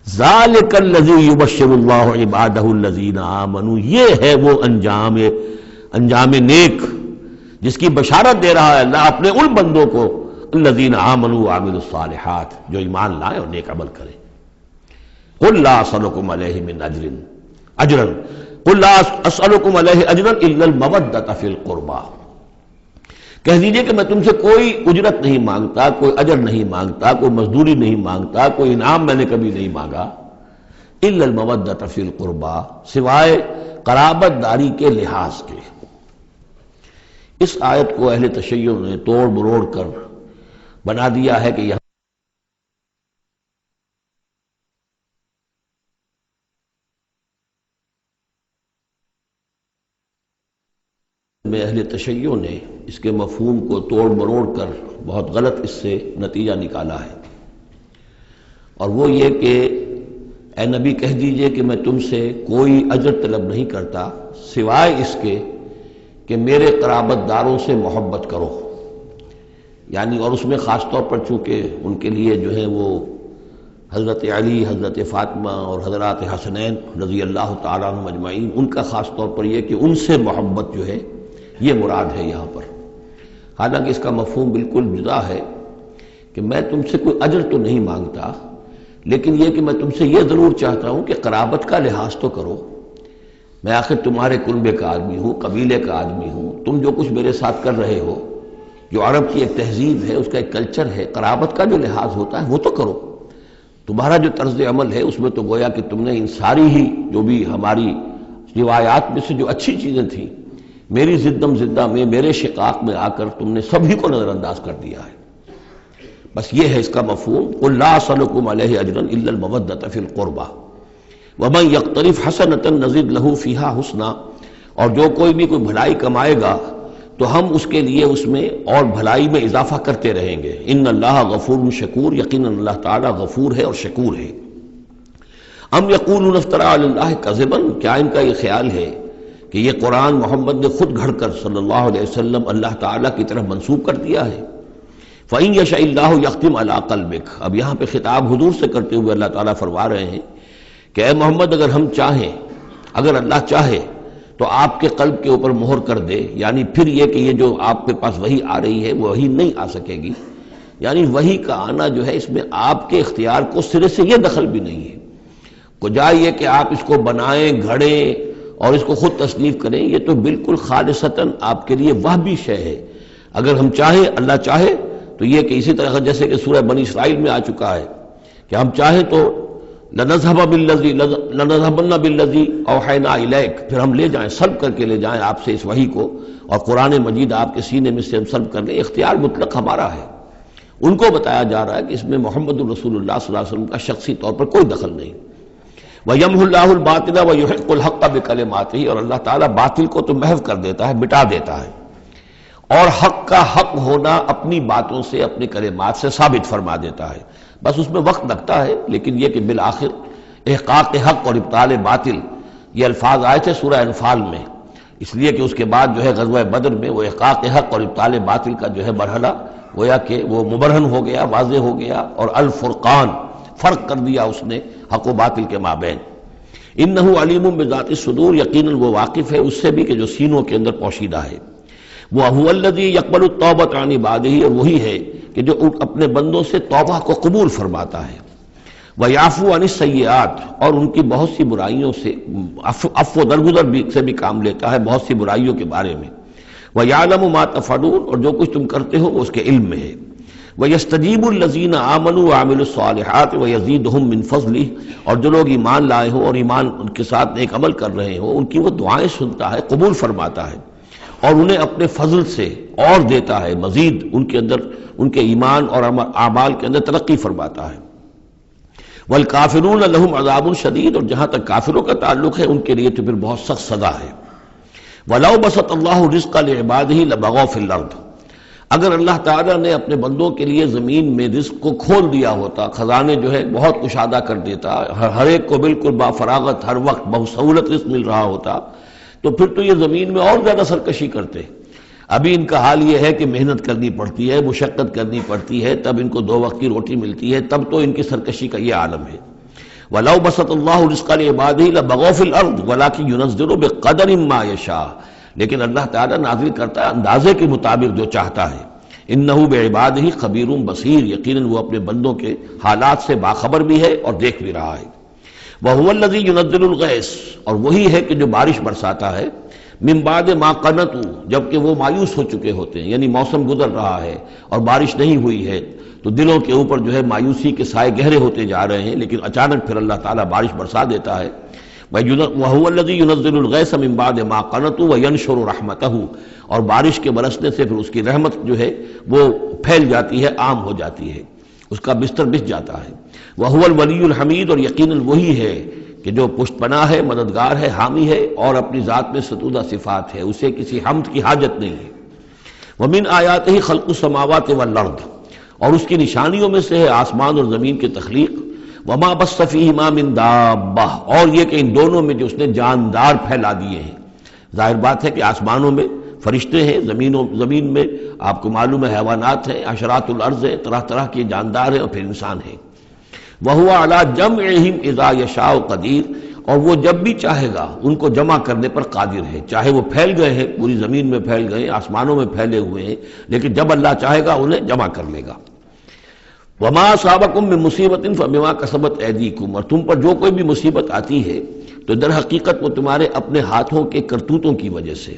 ذالک الذی یبشر اللہ عبادہ الذین آمنوا، یہ ہے وہ انجام نیک جس کی بشارت دے رہا ہے اللہ اپنے ان بندوں کو، الذین آمنوا وعملوا الصالحات، جو ایمان لائیں اور نیک عمل کریں۔ قل لا اسألکم علیہ من اجرا قل لا اسألکم علیہ اجرا الا المودۃ فی القربى، کہہ دیجئے کہ میں تم سے کوئی اجرت نہیں مانگتا، کوئی اجر نہیں مانگتا، کوئی مزدوری نہیں مانگتا، کوئی انعام میں نے کبھی نہیں مانگا، الا المودۃ فی القربى، سوائے قرابت داری کے لحاظ کے۔ اس آیت کو اہل تشیع نے توڑ مروڑ کر بنا دیا ہے کہ یہاں میں اہل تشیع نے اس کے مفہوم کو توڑ مروڑ کر بہت غلط اس سے نتیجہ نکالا ہے، اور وہ یہ کہ اے نبی کہہ دیجئے کہ میں تم سے کوئی اجر طلب نہیں کرتا سوائے اس کے کہ میرے قرابت داروں سے محبت کرو، یعنی اور اس میں خاص طور پر چونکہ ان کے لیے جو ہے وہ حضرت علی، حضرت فاطمہ اور حضرات حسنین رضی اللہ تعالیٰ عنہم اجمعین، ان کا خاص طور پر یہ کہ ان سے محبت جو ہے یہ مراد ہے یہاں پر۔ حالانکہ اس کا مفہوم بالکل جدا ہے کہ میں تم سے کوئی اجر تو نہیں مانگتا، لیکن یہ کہ میں تم سے یہ ضرور چاہتا ہوں کہ قرابت کا لحاظ تو کرو، میں آخر تمہارے کنبے کا آدمی ہوں، قبیلے کا آدمی ہوں، تم جو کچھ میرے ساتھ کر رہے ہو، جو عرب کی ایک تہذیب ہے، اس کا ایک کلچر ہے، قرابت کا جو لحاظ ہوتا ہے وہ تو کرو۔ تمہارا جو طرز عمل ہے اس میں تو گویا کہ تم نے ان ساری ہی جو بھی ہماری روایات میں سے جو اچھی چیزیں تھیں، میری زدم زدہ میں، میرے شقاق میں آ کر تم نے سبھی کو نظر انداز کر دیا ہے۔ بس یہ ہے اس کا مفہوم۔ قل لا اسألکم علیہ اجرا الا المودۃ فی القربى ومن یقترف حسنۃ نزد لہ فیہا حسنا، اور جو کوئی بھی کوئی بھلائی کمائے گا تو ہم اس کے لیے اس میں اور بھلائی میں اضافہ کرتے رہیں گے۔ ان اللہ غفور شکور، یقیناً اللہ تعالیٰ غفور ہے اور شکور ہے۔ ام یقولون افترى علی اللہ کذبا، کیا ان کا یہ خیال ہے کہ یہ قرآن محمد نے خود گھڑ کر صلی اللہ علیہ وسلم اللہ تعالیٰ کی طرف منسوب کر دیا ہے؟ فَإِن يَشَإِ اللَّهُ يَخْتِمْ عَلَىٰ قَلْبِكَ۔ اب یہاں پہ خطاب حضور سے کرتے ہوئے اللہ تعالیٰ فرما رہے ہیں کہ اے محمد اگر ہم چاہیں، اگر اللہ چاہے تو آپ کے قلب کے اوپر مہر کر دے، یعنی پھر یہ کہ یہ جو آپ کے پاس وحی آ رہی ہے وہ وحی نہیں آ سکے گی، یعنی وحی کا آنا جو ہے اس میں آپ کے اختیار کو سرے سے یہ دخل بھی نہیں ہے۔ کجا یہ کہ آپ اس کو بنائیں، گھڑیں اور اس کو خود تصنیف کریں، یہ تو بالکل خالصتاً آپ کے لیے وہبی شے ہے۔ اگر ہم چاہیں، اللہ چاہے تو یہ کہ اسی طرح جیسے کہ سورہ بنی اسرائیل میں آ چکا ہے کہ ہم چاہیں تو لَنَذْهَبَنَّ بِالَّذِي أَوْحَيْنَا إِلَيْكَ، پھر ہم لے جائیں، سلب کر کے لے جائیں آپ سے اس وحی کو، اور قرآن مجید آپ کے سینے میں سے ہم سلب کر لیں، اختیار مطلق ہمارا ہے۔ ان کو بتایا جا رہا ہے کہ اس میں محمد الرسول اللہ صلی اللہ علیہ وسلم کا شخصی طور پر کوئی دخل نہیں۔ وَيَمْحُو اللَّهُ الْبَاطِلَ وَيُحِقُّ الْحَقَّ بِكَلِمَاتِهِ، اور اللہ تعالیٰ باطل کو تو محو کر دیتا ہے، مٹا دیتا ہے، اور حق کا حق ہونا اپنی باتوں سے، اپنی کلمات سے ثابت فرما دیتا ہے۔ بس اس میں وقت لگتا ہے، لیکن یہ کہ بالآخر احقاق حق اور ابطال باطل، یہ الفاظ آئے تھے سورہ انفال میں، اس لیے کہ اس کے بعد جو ہے غزوہ بدر میں وہ احقاق حق اور ابطال باطل کا جو ہے مرحلہ گویا کہ وہ مبرہن ہو گیا، واضح ہو گیا، اور الفرقان، فرق کر دیا اس نے حق و باطل کے مابین۔ انہ علیم بذات الصدور، یقیناً وہ واقف ہے اس سے بھی کہ جو سینوں کے اندر پوشیدہ ہے۔ وَهُوَ الَّذِي يَقْبَلُ التَّوْبَةَ عَنْ عِبَادِهِ، اور وہی ہے کہ جو اپنے بندوں سے توبہ کو قبول فرماتا ہے۔ وَيَعْفُو عَنِ السَّيِّئَاتِ، اور ان کی بہت سی برائیوں سے عفو درگزر سے بھی کام لیتا ہے بہت سی برائیوں کے بارے میں۔ وَيَعْلَمُ مَا تَفْعَلُونَ، اور جو کچھ تم کرتے ہو وہ اس کے علم میں ہے۔ وَيَسْتَجِيبُ الَّذِينَ آمَنُوا وَعَمِلُوا الصَّالِحَاتِ وَيَزِيدُهُم مِّن فَضْلِهِ، اور جو لوگ ایمان لائے ہوں اور ایمان ان کے ساتھ نیک عمل کر رہے ہوں ان کی وہ دعائیں سنتا ہے، قبول فرماتا ہے، اور انہیں اپنے فضل سے اور دیتا ہے، مزید ان کے اندر، ان کے ایمان اور اعمال کے اندر ترقی فرماتا ہے۔ والکافرون لہم عذاب شدید، اور جہاں تک کافروں کا تعلق ہے ان کے لیے تو پھر بہت سخت سزا ہے۔ وَلَوْ بَسَطَ اللَّهُ الرِّزْقَ لِعِبَادِهِ لَبَغَوْا فِي الْأَرْضِ، اگر اللہ تعالیٰ نے اپنے بندوں کے لیے زمین میں رزق کو کھول دیا ہوتا، خزانے جو ہے بہت کشادہ کر دیتا، ہر ایک کو بالکل با فراغت ہر وقت بسہولت رزق مل رہا ہوتا، تو پھر تو یہ زمین میں اور زیادہ سرکشی کرتے۔ ابھی ان کا حال یہ ہے کہ محنت کرنی پڑتی ہے، مشقت کرنی پڑتی ہے، تب ان کو 2 وقت کی روٹی ملتی ہے، تب تو ان کی سرکشی کا یہ عالم ہے۔ وَلَوْ بَسَطَ اللَّهُ الرِّزْقَ لِعِبَادِهِ لَبَغَوْا فِي الْأَرْضِ وَلَٰكِن يُنَزِّلُ بِقَدَرٍ مَّا يَشَاءُ، لیکن اللہ تعالیٰ نازل کرتا ہے اندازے کے مطابق جو چاہتا ہے۔ انہ بعبادہ خبیر بصیر، یقیناً وہ اپنے بندوں کے حالات سے باخبر بھی ہے اور دیکھ بھی رہا ہے۔ وہو الذی ینزل الغیث، اور وہی ہے کہ جو بارش برساتا ہے، من بعد ما قنطوا، جبکہ وہ مایوس ہو چکے ہوتے ہیں، یعنی موسم گزر رہا ہے اور بارش نہیں ہوئی ہے تو دلوں کے اوپر جو ہے مایوسی کے سائے گہرے ہوتے جا رہے ہیں، لیکن اچانک پھر اللہ تعالیٰ بارش برسا دیتا ہے۔ وَهُوَ الَّذِي يُنَزِّلُ الْغَيْثَ مِن بَعْدِ مَا قَنَطُوا وَيَنشُرُ رَحْمَتَهُ، اور بارش کے برسنے سے پھر اس کی رحمت جو ہے وہ پھیل جاتی ہے، عام ہو جاتی ہے، اس کا بستر بچھ جاتا ہے۔ وَهُوَ الْوَلِيُّ الْحَمِيدُ، اور یقیناً وہی ہے کہ جو پشت پناہ ہے، مددگار ہے، حامی ہے، اور اپنی ذات میں ستودہ صفات ہے، اسے کسی حمد کی حاجت نہیں ہے۔ وَمِنْ آیَاتِهِ خَلْقُ السَّمَاوَاتِ وَالْأَرْضِ، اور اس کی نشانیوں میں سے ہے آسمان اور زمین کی تخلیق۔ وَمَا بَثَّ فِيهِمَا مِن دَابَّةٍ، اور یہ کہ ان دونوں میں جو اس نے جاندار پھیلا دیے ہیں۔ ظاہر بات ہے کہ آسمانوں میں فرشتے ہیں، زمین میں آپ کو معلوم ہے حیوانات ہیں، حشرات الارض ہیں، طرح طرح کے جاندار ہیں، اور پھر انسان ہیں۔ وَهُوَ عَلَىٰ جَمْعِهِمْ إِذَا يَشَاءُ قَدِيرٌ، اور وہ جب بھی چاہے گا ان کو جمع کرنے پر قادر ہے، چاہے وہ پھیل گئے ہیں، پوری زمین میں پھیل گئے ہیں، آسمانوں میں پھیلے ہوئے ہیں، لیکن جب اللہ چاہے گا انہیں جمع کر لے گا۔ وَمَا أَصَابَكُم مِّن مُّصِيبَةٍ فَبِمَا كَسَبَتْ أَيْدِيكُمْ، اور تم پر جو کوئی بھی مصیبت آتی ہے تو در حقیقت وہ تمہارے اپنے ہاتھوں کے کرتوتوں کی وجہ سے۔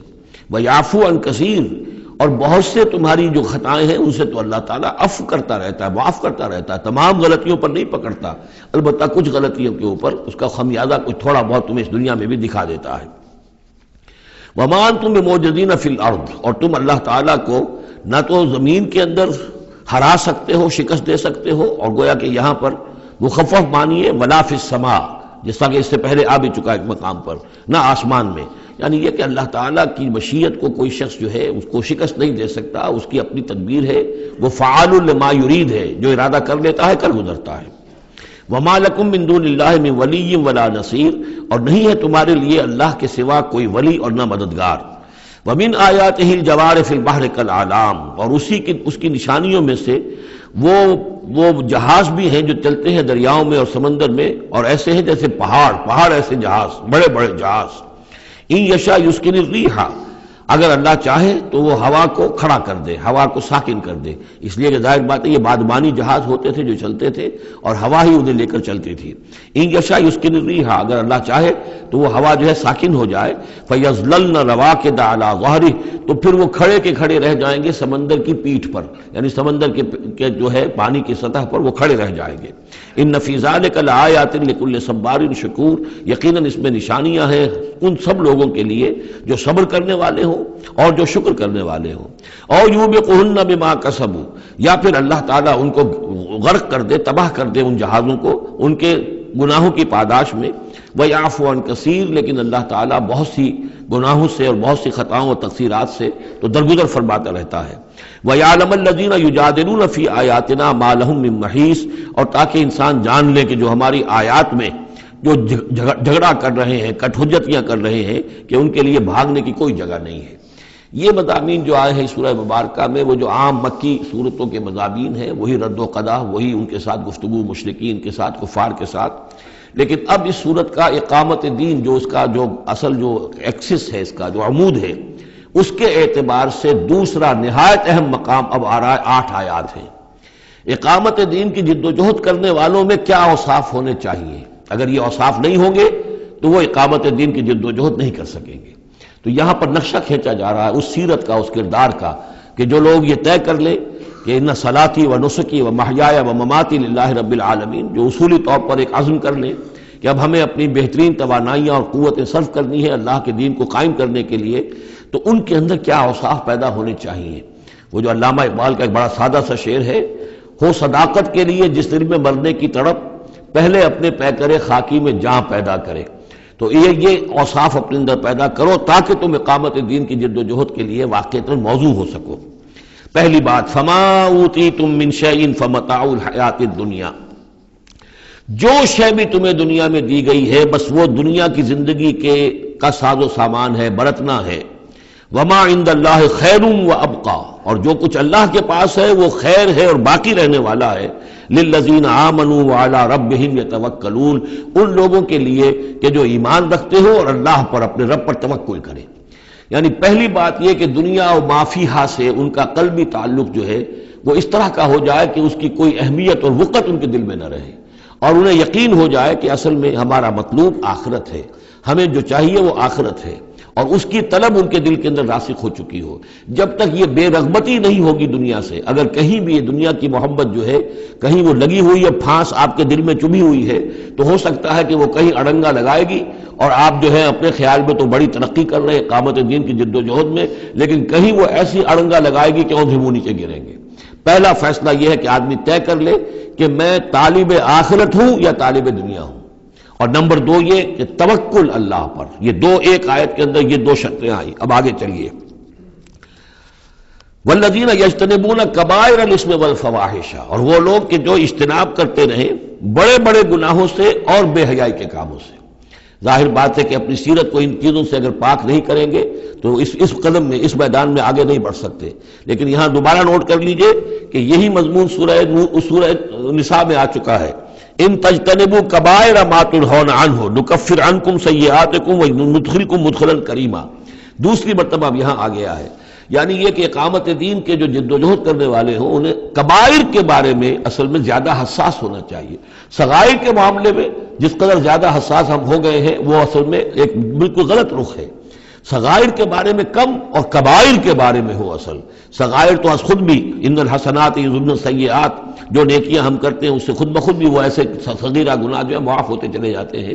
وَيَعْفُو عَن كَثِيرٍ، اور بہت سے تمہاری جو خطائیں ہیں ان سے تو اللہ تعالیٰ عفو کرتا رہتا ہے، معاف کرتا رہتا ہے، تمام غلطیوں پر نہیں پکڑتا، البتہ کچھ غلطیوں کے اوپر اس کا خمیازہ کچھ تھوڑا بہت تمہیں اس دنیا میں بھی دکھا دیتا ہے۔ وَمَا أَنتُم بِمُعْجِزِينَ فِي الْأَرْضِ، اور تم اللہ تعالیٰ کو نہ تو زمین کے اندر ہرا سکتے ہو، شکست دے سکتے ہو، اور گویا کہ یہاں پر مخفف معنی ہے ولا فی السماء، جس طرح کہ اس سے پہلے آ بھی چکا ایک مقام پر، نہ آسمان میں، یعنی یہ کہ اللہ تعالیٰ کی مشیت کو کوئی شخص جو ہے اس کو شکست نہیں دے سکتا، اس کی اپنی تدبیر ہے، وہ فعال لما یرید ہے، جو ارادہ کر لیتا ہے کر گزرتا ہے۔ وما لکم من دون اللہ من ولی ولا نصیر، اور نہیں ہے تمہارے لیے اللہ کے سوا کوئی ولی اور نہ مددگار۔ ومن آیاتہ الجوار فی البحر کالأعلام، اور اس کی نشانیوں میں سے وہ جہاز بھی ہیں جو چلتے ہیں دریاؤں میں اور سمندر میں، اور ایسے ہیں جیسے پہاڑ ایسے جہاز، بڑے بڑے جہاز۔ ان یشاء یسکن الریح، اگر اللہ چاہے تو وہ ہوا کو کھڑا کر دے، ہوا کو ساکن کر دے، اس لیے کہ ظاہر بات ہے یہ بادبانی جہاز ہوتے تھے جو چلتے تھے اور ہوا ہی انہیں لے کر چلتی تھی۔ ان یشاء یسکن الریح، اگر اللہ چاہے تو وہ ہوا جو ہے ساکن ہو جائے، فیظللن رواکد علی ظہرہ، تو پھر وہ کھڑے کے کھڑے رہ جائیں گے سمندر کی پیٹھ پر، یعنی سمندر کے جو ہے پانی کی سطح پر وہ کھڑے رہ جائیں گے۔ ان فی ذلک لآیات لکل صبار شکور، یقیناً اس میں نشانیاں ہیں ان سب لوگوں کے لیے جو صبر کرنے والے ہوں اور جو شکر کرنے والے ہوں۔ اور یوبقہن بما کسبوا، یا پھر اللہ تعالیٰ ان کو غرق کر دے، تباہ کر دے ان جہازوں کو ان کے گناہوں کی پاداش میں۔ وَيَعْفُو عَنْ كَثِيرٍ، لیکن اللہ تعالیٰ بہت سی گناہوں سے اور بہت سی خطاؤں اور تقصیرات سے تو درگزر فرماتا رہتا ہے۔ وَيَعْلَمَ الَّذِينَ يُجَادِلُونَ فِي آيَاتِنَا مَا لَهُم مِّن مَّحِيصٍ، اور تاکہ انسان جان لے کہ جو ہماری آیات میں جو جھگڑا کر رہے ہیں، کٹ حجتیاں کر رہے ہیں، کہ ان کے لیے بھاگنے کی کوئی جگہ نہیں ہے۔ یہ مضامین جو آئے ہیں سورہ مبارکہ میں، وہ جو عام مکی صورتوں کے مضامین ہیں، وہی رد و قضا، وہی ان کے ساتھ گفتگو مشرکین کے ساتھ، کفار کے ساتھ۔ لیکن اب اس صورت کا اقامت دین، جو اس کا جو اصل جو ایکسس ہے، اس کا جو عمود ہے، اس کے اعتبار سے دوسرا نہایت اہم مقام اب آ رہا ہے۔ 8 آیات ہیں۔ اقامت دین کی جد و جہد کرنے والوں میں کیا اوصاف ہونے چاہیے؟ اگر یہ اوصاف نہیں ہوں گے تو وہ اقامت دین کی جد و جہد نہیں کر سکیں گے۔ تو یہاں پر نقشہ کھینچا جا رہا ہے اس سیرت کا، اس کردار کا، کہ جو لوگ یہ طے کر لیں کہ ان صلاتی و نسکی و محیایا و مماتی للہ رب العالمین، جو اصولی طور پر ایک عزم کر لیں کہ اب ہمیں اپنی بہترین توانائیاں اور قوتیں صرف کرنی ہے اللہ کے دین کو قائم کرنے کے لیے، تو ان کے اندر کیا اوصاف پیدا ہونے چاہیے۔ وہ جو علامہ اقبال کا ایک بڑا سادہ سا شعر ہے، ہو صداقت کے لیے جس دل میں مرنے کی تڑپ، پہلے اپنے پیکرے خاکی میں جاں پیدا کرے۔ تو یہ اوصاف اپنے اندر پیدا کرو تاکہ تم اقامت دین کی جد و جہد کے لیے واقعتاً موضوع ہو سکو۔ پہلی بات، فما اوتیتم من شیء فمتاع الحیات الدنیا، جو شے بھی تمہیں دنیا میں دی گئی ہے بس وہ دنیا کی زندگی کا ساز و سامان ہے، برتنا ہے۔ وما عند اللہ خیر وابقی، اور جو کچھ اللہ کے پاس ہے وہ خیر ہے اور باقی رہنے والا ہے۔ للذین آمنوا وعلی ربہم یتوکلون، ان لوگوں کے لیے کہ جو ایمان رکھتے ہو اور اللہ پر، اپنے رب پر توکل کرے۔ یعنی پہلی بات یہ کہ دنیا و ما فیہا سے ان کا قلبی تعلق جو ہے وہ اس طرح کا ہو جائے کہ اس کی کوئی اہمیت اور وقت ان کے دل میں نہ رہے، اور انہیں یقین ہو جائے کہ اصل میں ہمارا مطلوب آخرت ہے، ہمیں جو چاہیے وہ آخرت ہے، اور اس کی طلب ان کے دل کے اندر راسخ ہو چکی ہو۔ جب تک یہ بے رغبتی نہیں ہوگی دنیا سے، اگر کہیں بھی یہ دنیا کی محبت جو ہے کہیں وہ لگی ہوئی ہے، پھانس آپ کے دل میں چبھی ہوئی ہے، تو ہو سکتا ہے کہ وہ کہیں اڑنگا لگائے گی اور آپ جو ہے اپنے خیال میں تو بڑی ترقی کر رہے ہیں اقامت دین کی جد و جہد میں، لیکن کہیں وہ ایسی اڑنگا لگائے گی کہ اور بھی منہ نیچے گریں گے۔ پہلا فیصلہ یہ ہے کہ آدمی طے کر لے کہ میں طالب آخرت ہوں یا طالب دنیا ہوں، اور نمبر 2 یہ کہ توکل اللہ پر۔ یہ ایک آیت کے اندر یہ 2 شرطیں آئی۔ اب آگے چلیے، والذین یجتنبون کبائر الاثم والفواحش، اور وہ لوگ کہ جو اجتناب کرتے رہیں بڑے بڑے گناہوں سے اور بے حیائی کے کاموں سے۔ ظاہر بات ہے کہ اپنی سیرت کو ان چیزوں سے اگر پاک نہیں کریں گے تو اس قدم میں، اس میدان میں آگے نہیں بڑھ سکتے۔ لیکن یہاں دوبارہ نوٹ کر لیجئے کہ یہی مضمون سورہ نساء میں آ چکا ہے، ان تجتنبوا کبائر ما تنہون عنہ نکفر عنکم سیئاتکم وندخلکم مدخلا کریما۔ دوسری مرتبہ اب یہاں آ گیا ہے، یعنی یہ کہ اقامت دین کے جو جد و جہد کرنے والے ہوں انہیں کبائر کے بارے میں اصل میں زیادہ حساس ہونا چاہیے۔ صغائر کے معاملے میں جس قدر زیادہ حساس ہم ہو گئے ہیں وہ اصل میں ایک بالکل غلط رخ ہے۔ صغائر کے بارے میں کم اور کبائر کے بارے میں ہو اصل۔ صغائر تو از خود بھی ان الحسنات یذهبن السیئات، جو نیکیاں ہم کرتے ہیں اس سے خود بخود بھی وہ ایسے صغیرہ گناہ جو ہے معاف ہوتے چلے جاتے ہیں،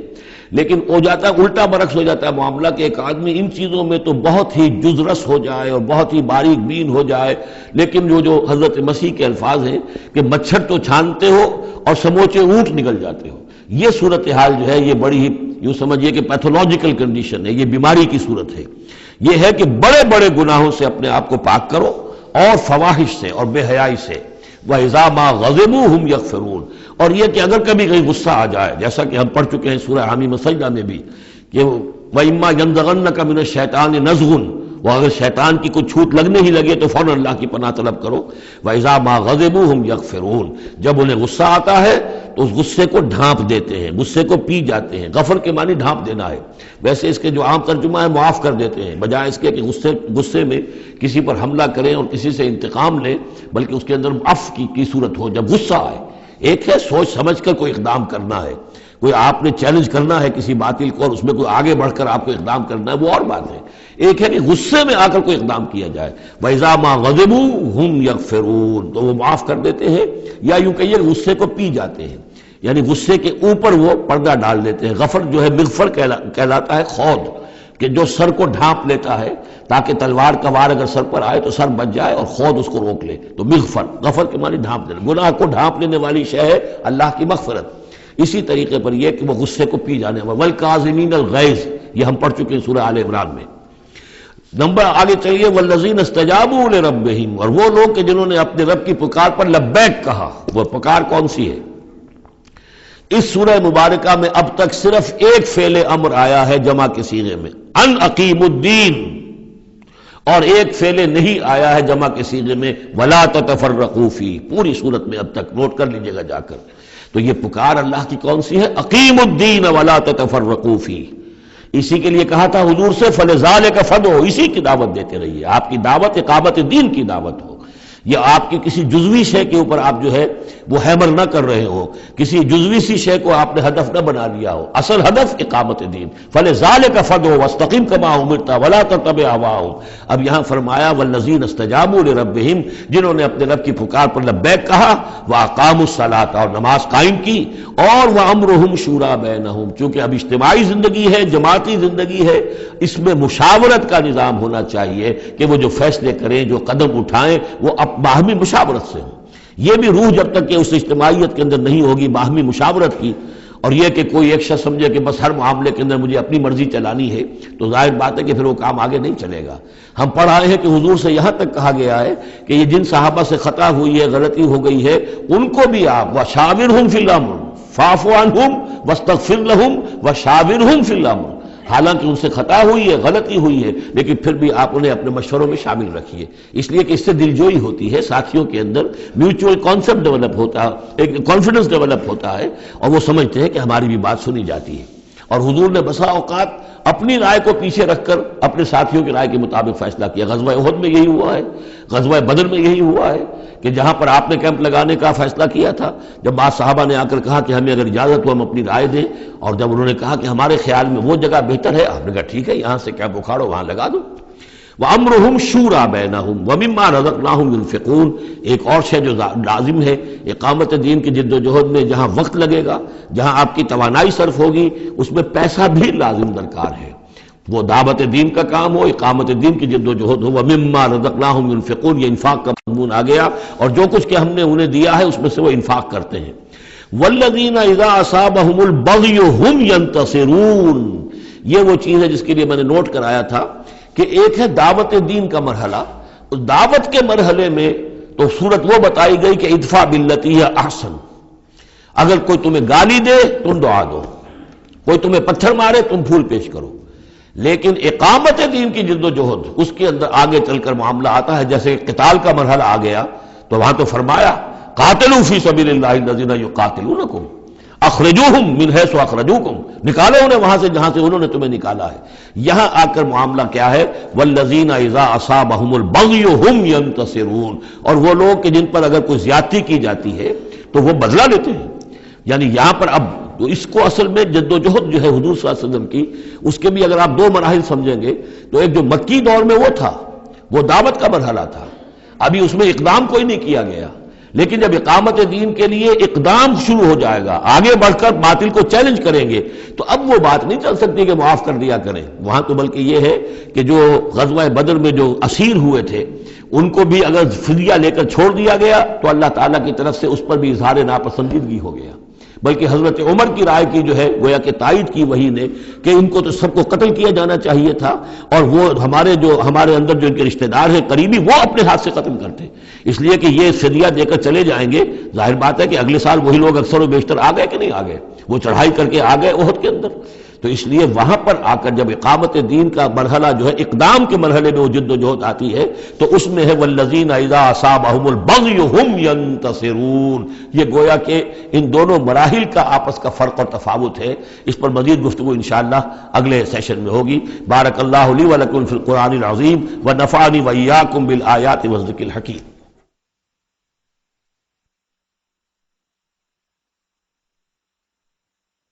لیکن ہو جاتا ہے الٹا برعکس ہو جاتا ہے معاملہ کہ ایک آدمی ان چیزوں میں تو بہت ہی جزرس ہو جائے اور بہت ہی باریک بین ہو جائے، لیکن جو حضرت مسیح کے الفاظ ہیں کہ مچھر تو چھانتے ہو اور سموچے اونٹ نکل جاتے ہو، یہ صورتحال جو ہے یہ بڑی ہی یوں سمجھیے کہ پیتھولوجیکل کنڈیشن ہے، یہ بیماری کی صورت ہے۔ یہ ہے کہ بڑے بڑے گناہوں سے اپنے آپ کو پاک کرو اور فواحش سے اور بے حیائی سے۔ وَإِذَا مَا غَضِبُوا هُمْ يَغْفِرُونَ، اور یہ کہ اگر کبھی کہیں غصہ آ جائے، جیسا کہ ہم پڑھ چکے ہیں سورہ حامیم سجدہ میں بھی کہ وَإِمَّا يَنزَغَنَّكَ مِنَ الشَّيْطَانِ نَزْغٌ، وہ اگر شیطان کی کوئی چھوت لگنے ہی لگے تو فوراً اللہ کی پناہ طلب کرو. وَإِذَا مَا غَضِبُوا هُمْ يَغْفِرُونَ جب انہیں غصہ آتا ہے تو اس غصے کو ڈھانپ دیتے ہیں، غصے کو پی جاتے ہیں. غفر کے معنی ڈھانپ دینا ہے. ویسے اس کے جو عام ترجمہ ہے معاف کر دیتے ہیں، بجائے اس کے کہ غصے میں کسی پر حملہ کریں اور کسی سے انتقام لیں، بلکہ اس کے اندر عفو کی صورت ہو جب غصہ آئے. ایک ہے سوچ سمجھ کر کوئی اقدام کرنا ہے، کوئی آپ نے چیلنج کرنا ہے کسی باطل کو اور اس میں کوئی آگے بڑھ کر آپ کو اقدام کرنا ہے، وہ اور بات ہے. ایک ہے کہ غصے میں آ کر کوئی اقدام کیا جائے. وَإِذَا مَا غَضِبُوا هُمْ يَغْفِرُونَ تو وہ معاف کر دیتے ہیں، یا یوں کہیے غصے کو پی جاتے ہیں، یعنی غصے کے اوپر وہ پردہ ڈال دیتے ہیں. غفر جو ہے مغفر کہلاتا ہے خود، کہ جو سر کو ڈھانپ لیتا ہے تاکہ تلوار کا وار اگر سر پر آئے تو سر بچ جائے اور خود اس کو روک لے. تو مغفر، غفر کے معنی ڈھانپ دینا. گناہ کو ڈھانپ لینے والی شے ہے اللہ کی مغفرت. اسی طریقے پر یہ کہ وہ غصے کو پی جانے والا. وَالْكَاظِمِينَ الْغَيْظَ یہ ہم پڑھ چکے ہیں سورہ آل عمران میں. نمبر آگے چلیے وَالَّذِينَ اسْتَجَابُوا لِرَبِّهِمْ اور وہ لوگ کہ جنہوں نے اپنے رب کی پکار پر لبیک کہا. وہ پکار کون سی ہے؟ اس سورہ مبارکہ میں اب تک صرف ایک فعل امر آیا ہے جمع کے صیغے میں، ان اقیم الدین، اور ایک فعل نہیں آیا ہے جمع کے صیغے میں ولا تتفرقوا فی. پوری صورت میں اب تک نوٹ کر لیجئے گا جا کر. تو یہ پکار اللہ کی کون سی ہے؟ اقیم الدین ولا تتفرقوا فی. اسی کے لیے کہا تھا حضور سے فلذالک فدعوا، اسی کی دعوت دیتے رہیے. آپ کی دعوت اقامت دین کی دعوت ہو. یہ آپ کی کسی جزوی شے کے اوپر آپ جو ہے وہ ہیمر نہ کر رہے ہو، کسی جزوی سی شے کو آپ نے ہدف نہ بنا لیا ہو. اصل ہدف اقامت دین. فلذالک فدعوا واستقم کما امرت ولا تتبع اهواهم. اب یہاں فرمایا والذین استجابوا لربهم، جنہوں نے اپنے رب کی پکار پر لبیک کہا، واقاموا الصلاۃ اور نماز قائم کی، اور وامرهم شورى بینہم. چونکہ اب اجتماعی زندگی ہے، جماعتی زندگی ہے، اس میں مشاورت کا نظام ہونا چاہیے کہ وہ جو فیصلے کریں، جو قدم اٹھائیں، وہ باہمی مشاورت سے ہوں. یہ بھی روح جب تک کہ اس اجتماعیت کے اندر نہیں ہوگی باہمی مشاورت کی، اور یہ کہ کوئی ایک شخص سمجھے کہ بس ہر معاملے کے اندر مجھے اپنی مرضی چلانی ہے، تو ظاہر بات ہے کہ پھر وہ کام آگے نہیں چلے گا. ہم پڑھ آئے ہیں کہ حضور سے یہاں تک کہا گیا ہے کہ یہ جن صحابہ سے خطا ہوئی ہے، غلطی ہو گئی ہے، ان کو بھی آپ وَشَاوِرْهُمْ فِي الْأَمْرِ فَاعْفُ عَنْهُمْ وَاسْتَغْفِرْ لَهُمْ وَشَاوِرْهُمْ فِي الْأَمْرِ. حالانکہ ان سے خطا ہوئی ہے، غلطی ہوئی ہے، لیکن پھر بھی آپ انہیں اپنے مشوروں میں شامل رکھیے. اس لیے کہ اس سے دلجوئی ہوتی ہے، ساتھیوں کے اندر میوچول کانسیپٹ ڈیولپ ہوتا ہے، ایک کانفیڈنس ڈیولپ ہوتا ہے، اور وہ سمجھتے ہیں کہ ہماری بھی بات سنی جاتی ہے. اور حضور نے بسا اوقات اپنی رائے کو پیچھے رکھ کر اپنے ساتھیوں کی رائے کے مطابق فیصلہ کیا. غزوہ احد میں یہی ہوا ہے، غزوہ بدر میں یہی ہوا ہے کہ جہاں پر آپ نے کیمپ لگانے کا فیصلہ کیا تھا، جب بعض صحابہ نے آ کر کہا کہ ہمیں اگر اجازت ہو ہم اپنی رائے دیں، اور جب انہوں نے کہا کہ ہمارے خیال میں وہ جگہ بہتر ہے، آپ نے کہا ٹھیک ہے یہاں سے کیمپ اکھاڑو، وہاں لگا دو. وَأَمْرُهُمْ شُورَى بَيْنَهُمْ وَمِمَّا رَزَقْنَاهُمْ يُنْفِقُونَ. ایک اور شے جو لازم ہے اقامت دین کی جد و جہد میں، جہاں وقت لگے گا، جہاں آپ کی توانائی صرف ہوگی، اس میں پیسہ بھی لازم درکار ہے. وہ دعوت دین کا کام ہو، اقامت دین کی جد و جہد ہو. وَمِمَّا رَزَقْنَاهُمْ يُنْفِقُونَ، یہ انفاق کا مضمون آ گیا، اور جو کچھ کہ ہم نے انہیں دیا ہے اس میں سے وہ انفاق کرتے ہیں. وَالَّذِينَ إِذَا أَصَابَهُمُ الْبَغْيُ هُمْ يَنْتَصِرُونَ. یہ وہ چیز ہے جس کے لیے میں نے نوٹ کرایا تھا کہ ایک ہے دعوت دین کا مرحلہ. اس دعوت کے مرحلے میں تو صورت وہ بتائی گئی کہ ادفع باللتی ہی احسن. اگر کوئی تمہیں گالی دے تم دعا دو، کوئی تمہیں پتھر مارے تم پھول پیش کرو. لیکن اقامت دین کی جد و جہد، اس کے اندر آگے چل کر معاملہ آتا ہے. جیسے قتال کا مرحلہ آ گیا تو وہاں تو فرمایا قاتلوا فی سبیل اللہ الذین یقاتلونکم اخرجوہم من حیث اخرجوکم، نکالو انہیں وہاں سے جہاں سے انہوں نے تمہیں نکالا ہے. یہاں آ کر معاملہ کیا ہے؟ والذین اذا اصابہم البغی ہم ینتصرون. اور وہ لوگ کہ جن پر اگر کوئی زیادتی کی جاتی ہے تو وہ بدلہ لیتے ہیں. یعنی یہاں پر اب تو اس کو اصل میں جد و جہد جو ہے حضور صلی اللہ علیہ وسلم کی، اس کے بھی اگر آپ دو مراحل سمجھیں گے تو ایک جو مکی دور میں وہ تھا، وہ دعوت کا مرحلہ تھا، ابھی اس میں اقدام کوئی نہیں کیا گیا. لیکن جب اقامت دین کے لیے اقدام شروع ہو جائے گا، آگے بڑھ کر باطل کو چیلنج کریں گے، تو اب وہ بات نہیں چل سکتی کہ معاف کر دیا کریں. وہاں تو بلکہ یہ ہے کہ جو غزوہ بدر میں جو اسیر ہوئے تھے ان کو بھی اگر فدیہ لے کر چھوڑ دیا گیا تو اللہ تعالیٰ کی طرف سے اس پر بھی اظہار ناپسندیدگی ہو گیا. بلکہ حضرت عمر کی رائے کی جو ہے گویا کہ تائید کی وہی نے کہ ان کو تو سب کو قتل کیا جانا چاہیے تھا، اور وہ ہمارے اندر جو ان کے رشتہ دار ہیں قریبی، وہ اپنے ہاتھ سے قتل کرتے، اس لیے کہ یہ فدیہ دے کر چلے جائیں گے. ظاہر بات ہے کہ اگلے سال وہی لوگ اکثر و بیشتر آ گئے کہ نہیں آ گئے، وہ چڑھائی کر کے آ گئے احد کے اندر. تو اس لیے وہاں پر آ کر جب اقامت دین کا مرحلہ جو ہے اقدام کے مرحلے میں وہ جد و جہد آتی ہے تو اس میں ہے والذین اذا اصابہم البغی ہم ینتصرون. یہ گویا کہ ان دونوں مراحل کا آپس کا فرق اور تفاوت ہے. اس پر مزید گفتگو انشاءاللہ اگلے سیشن میں ہوگی. بارک اللہ لی ولکم فی القرآن العظیم ونفعنی وإیاکم بالآیات والذکر الحکیم.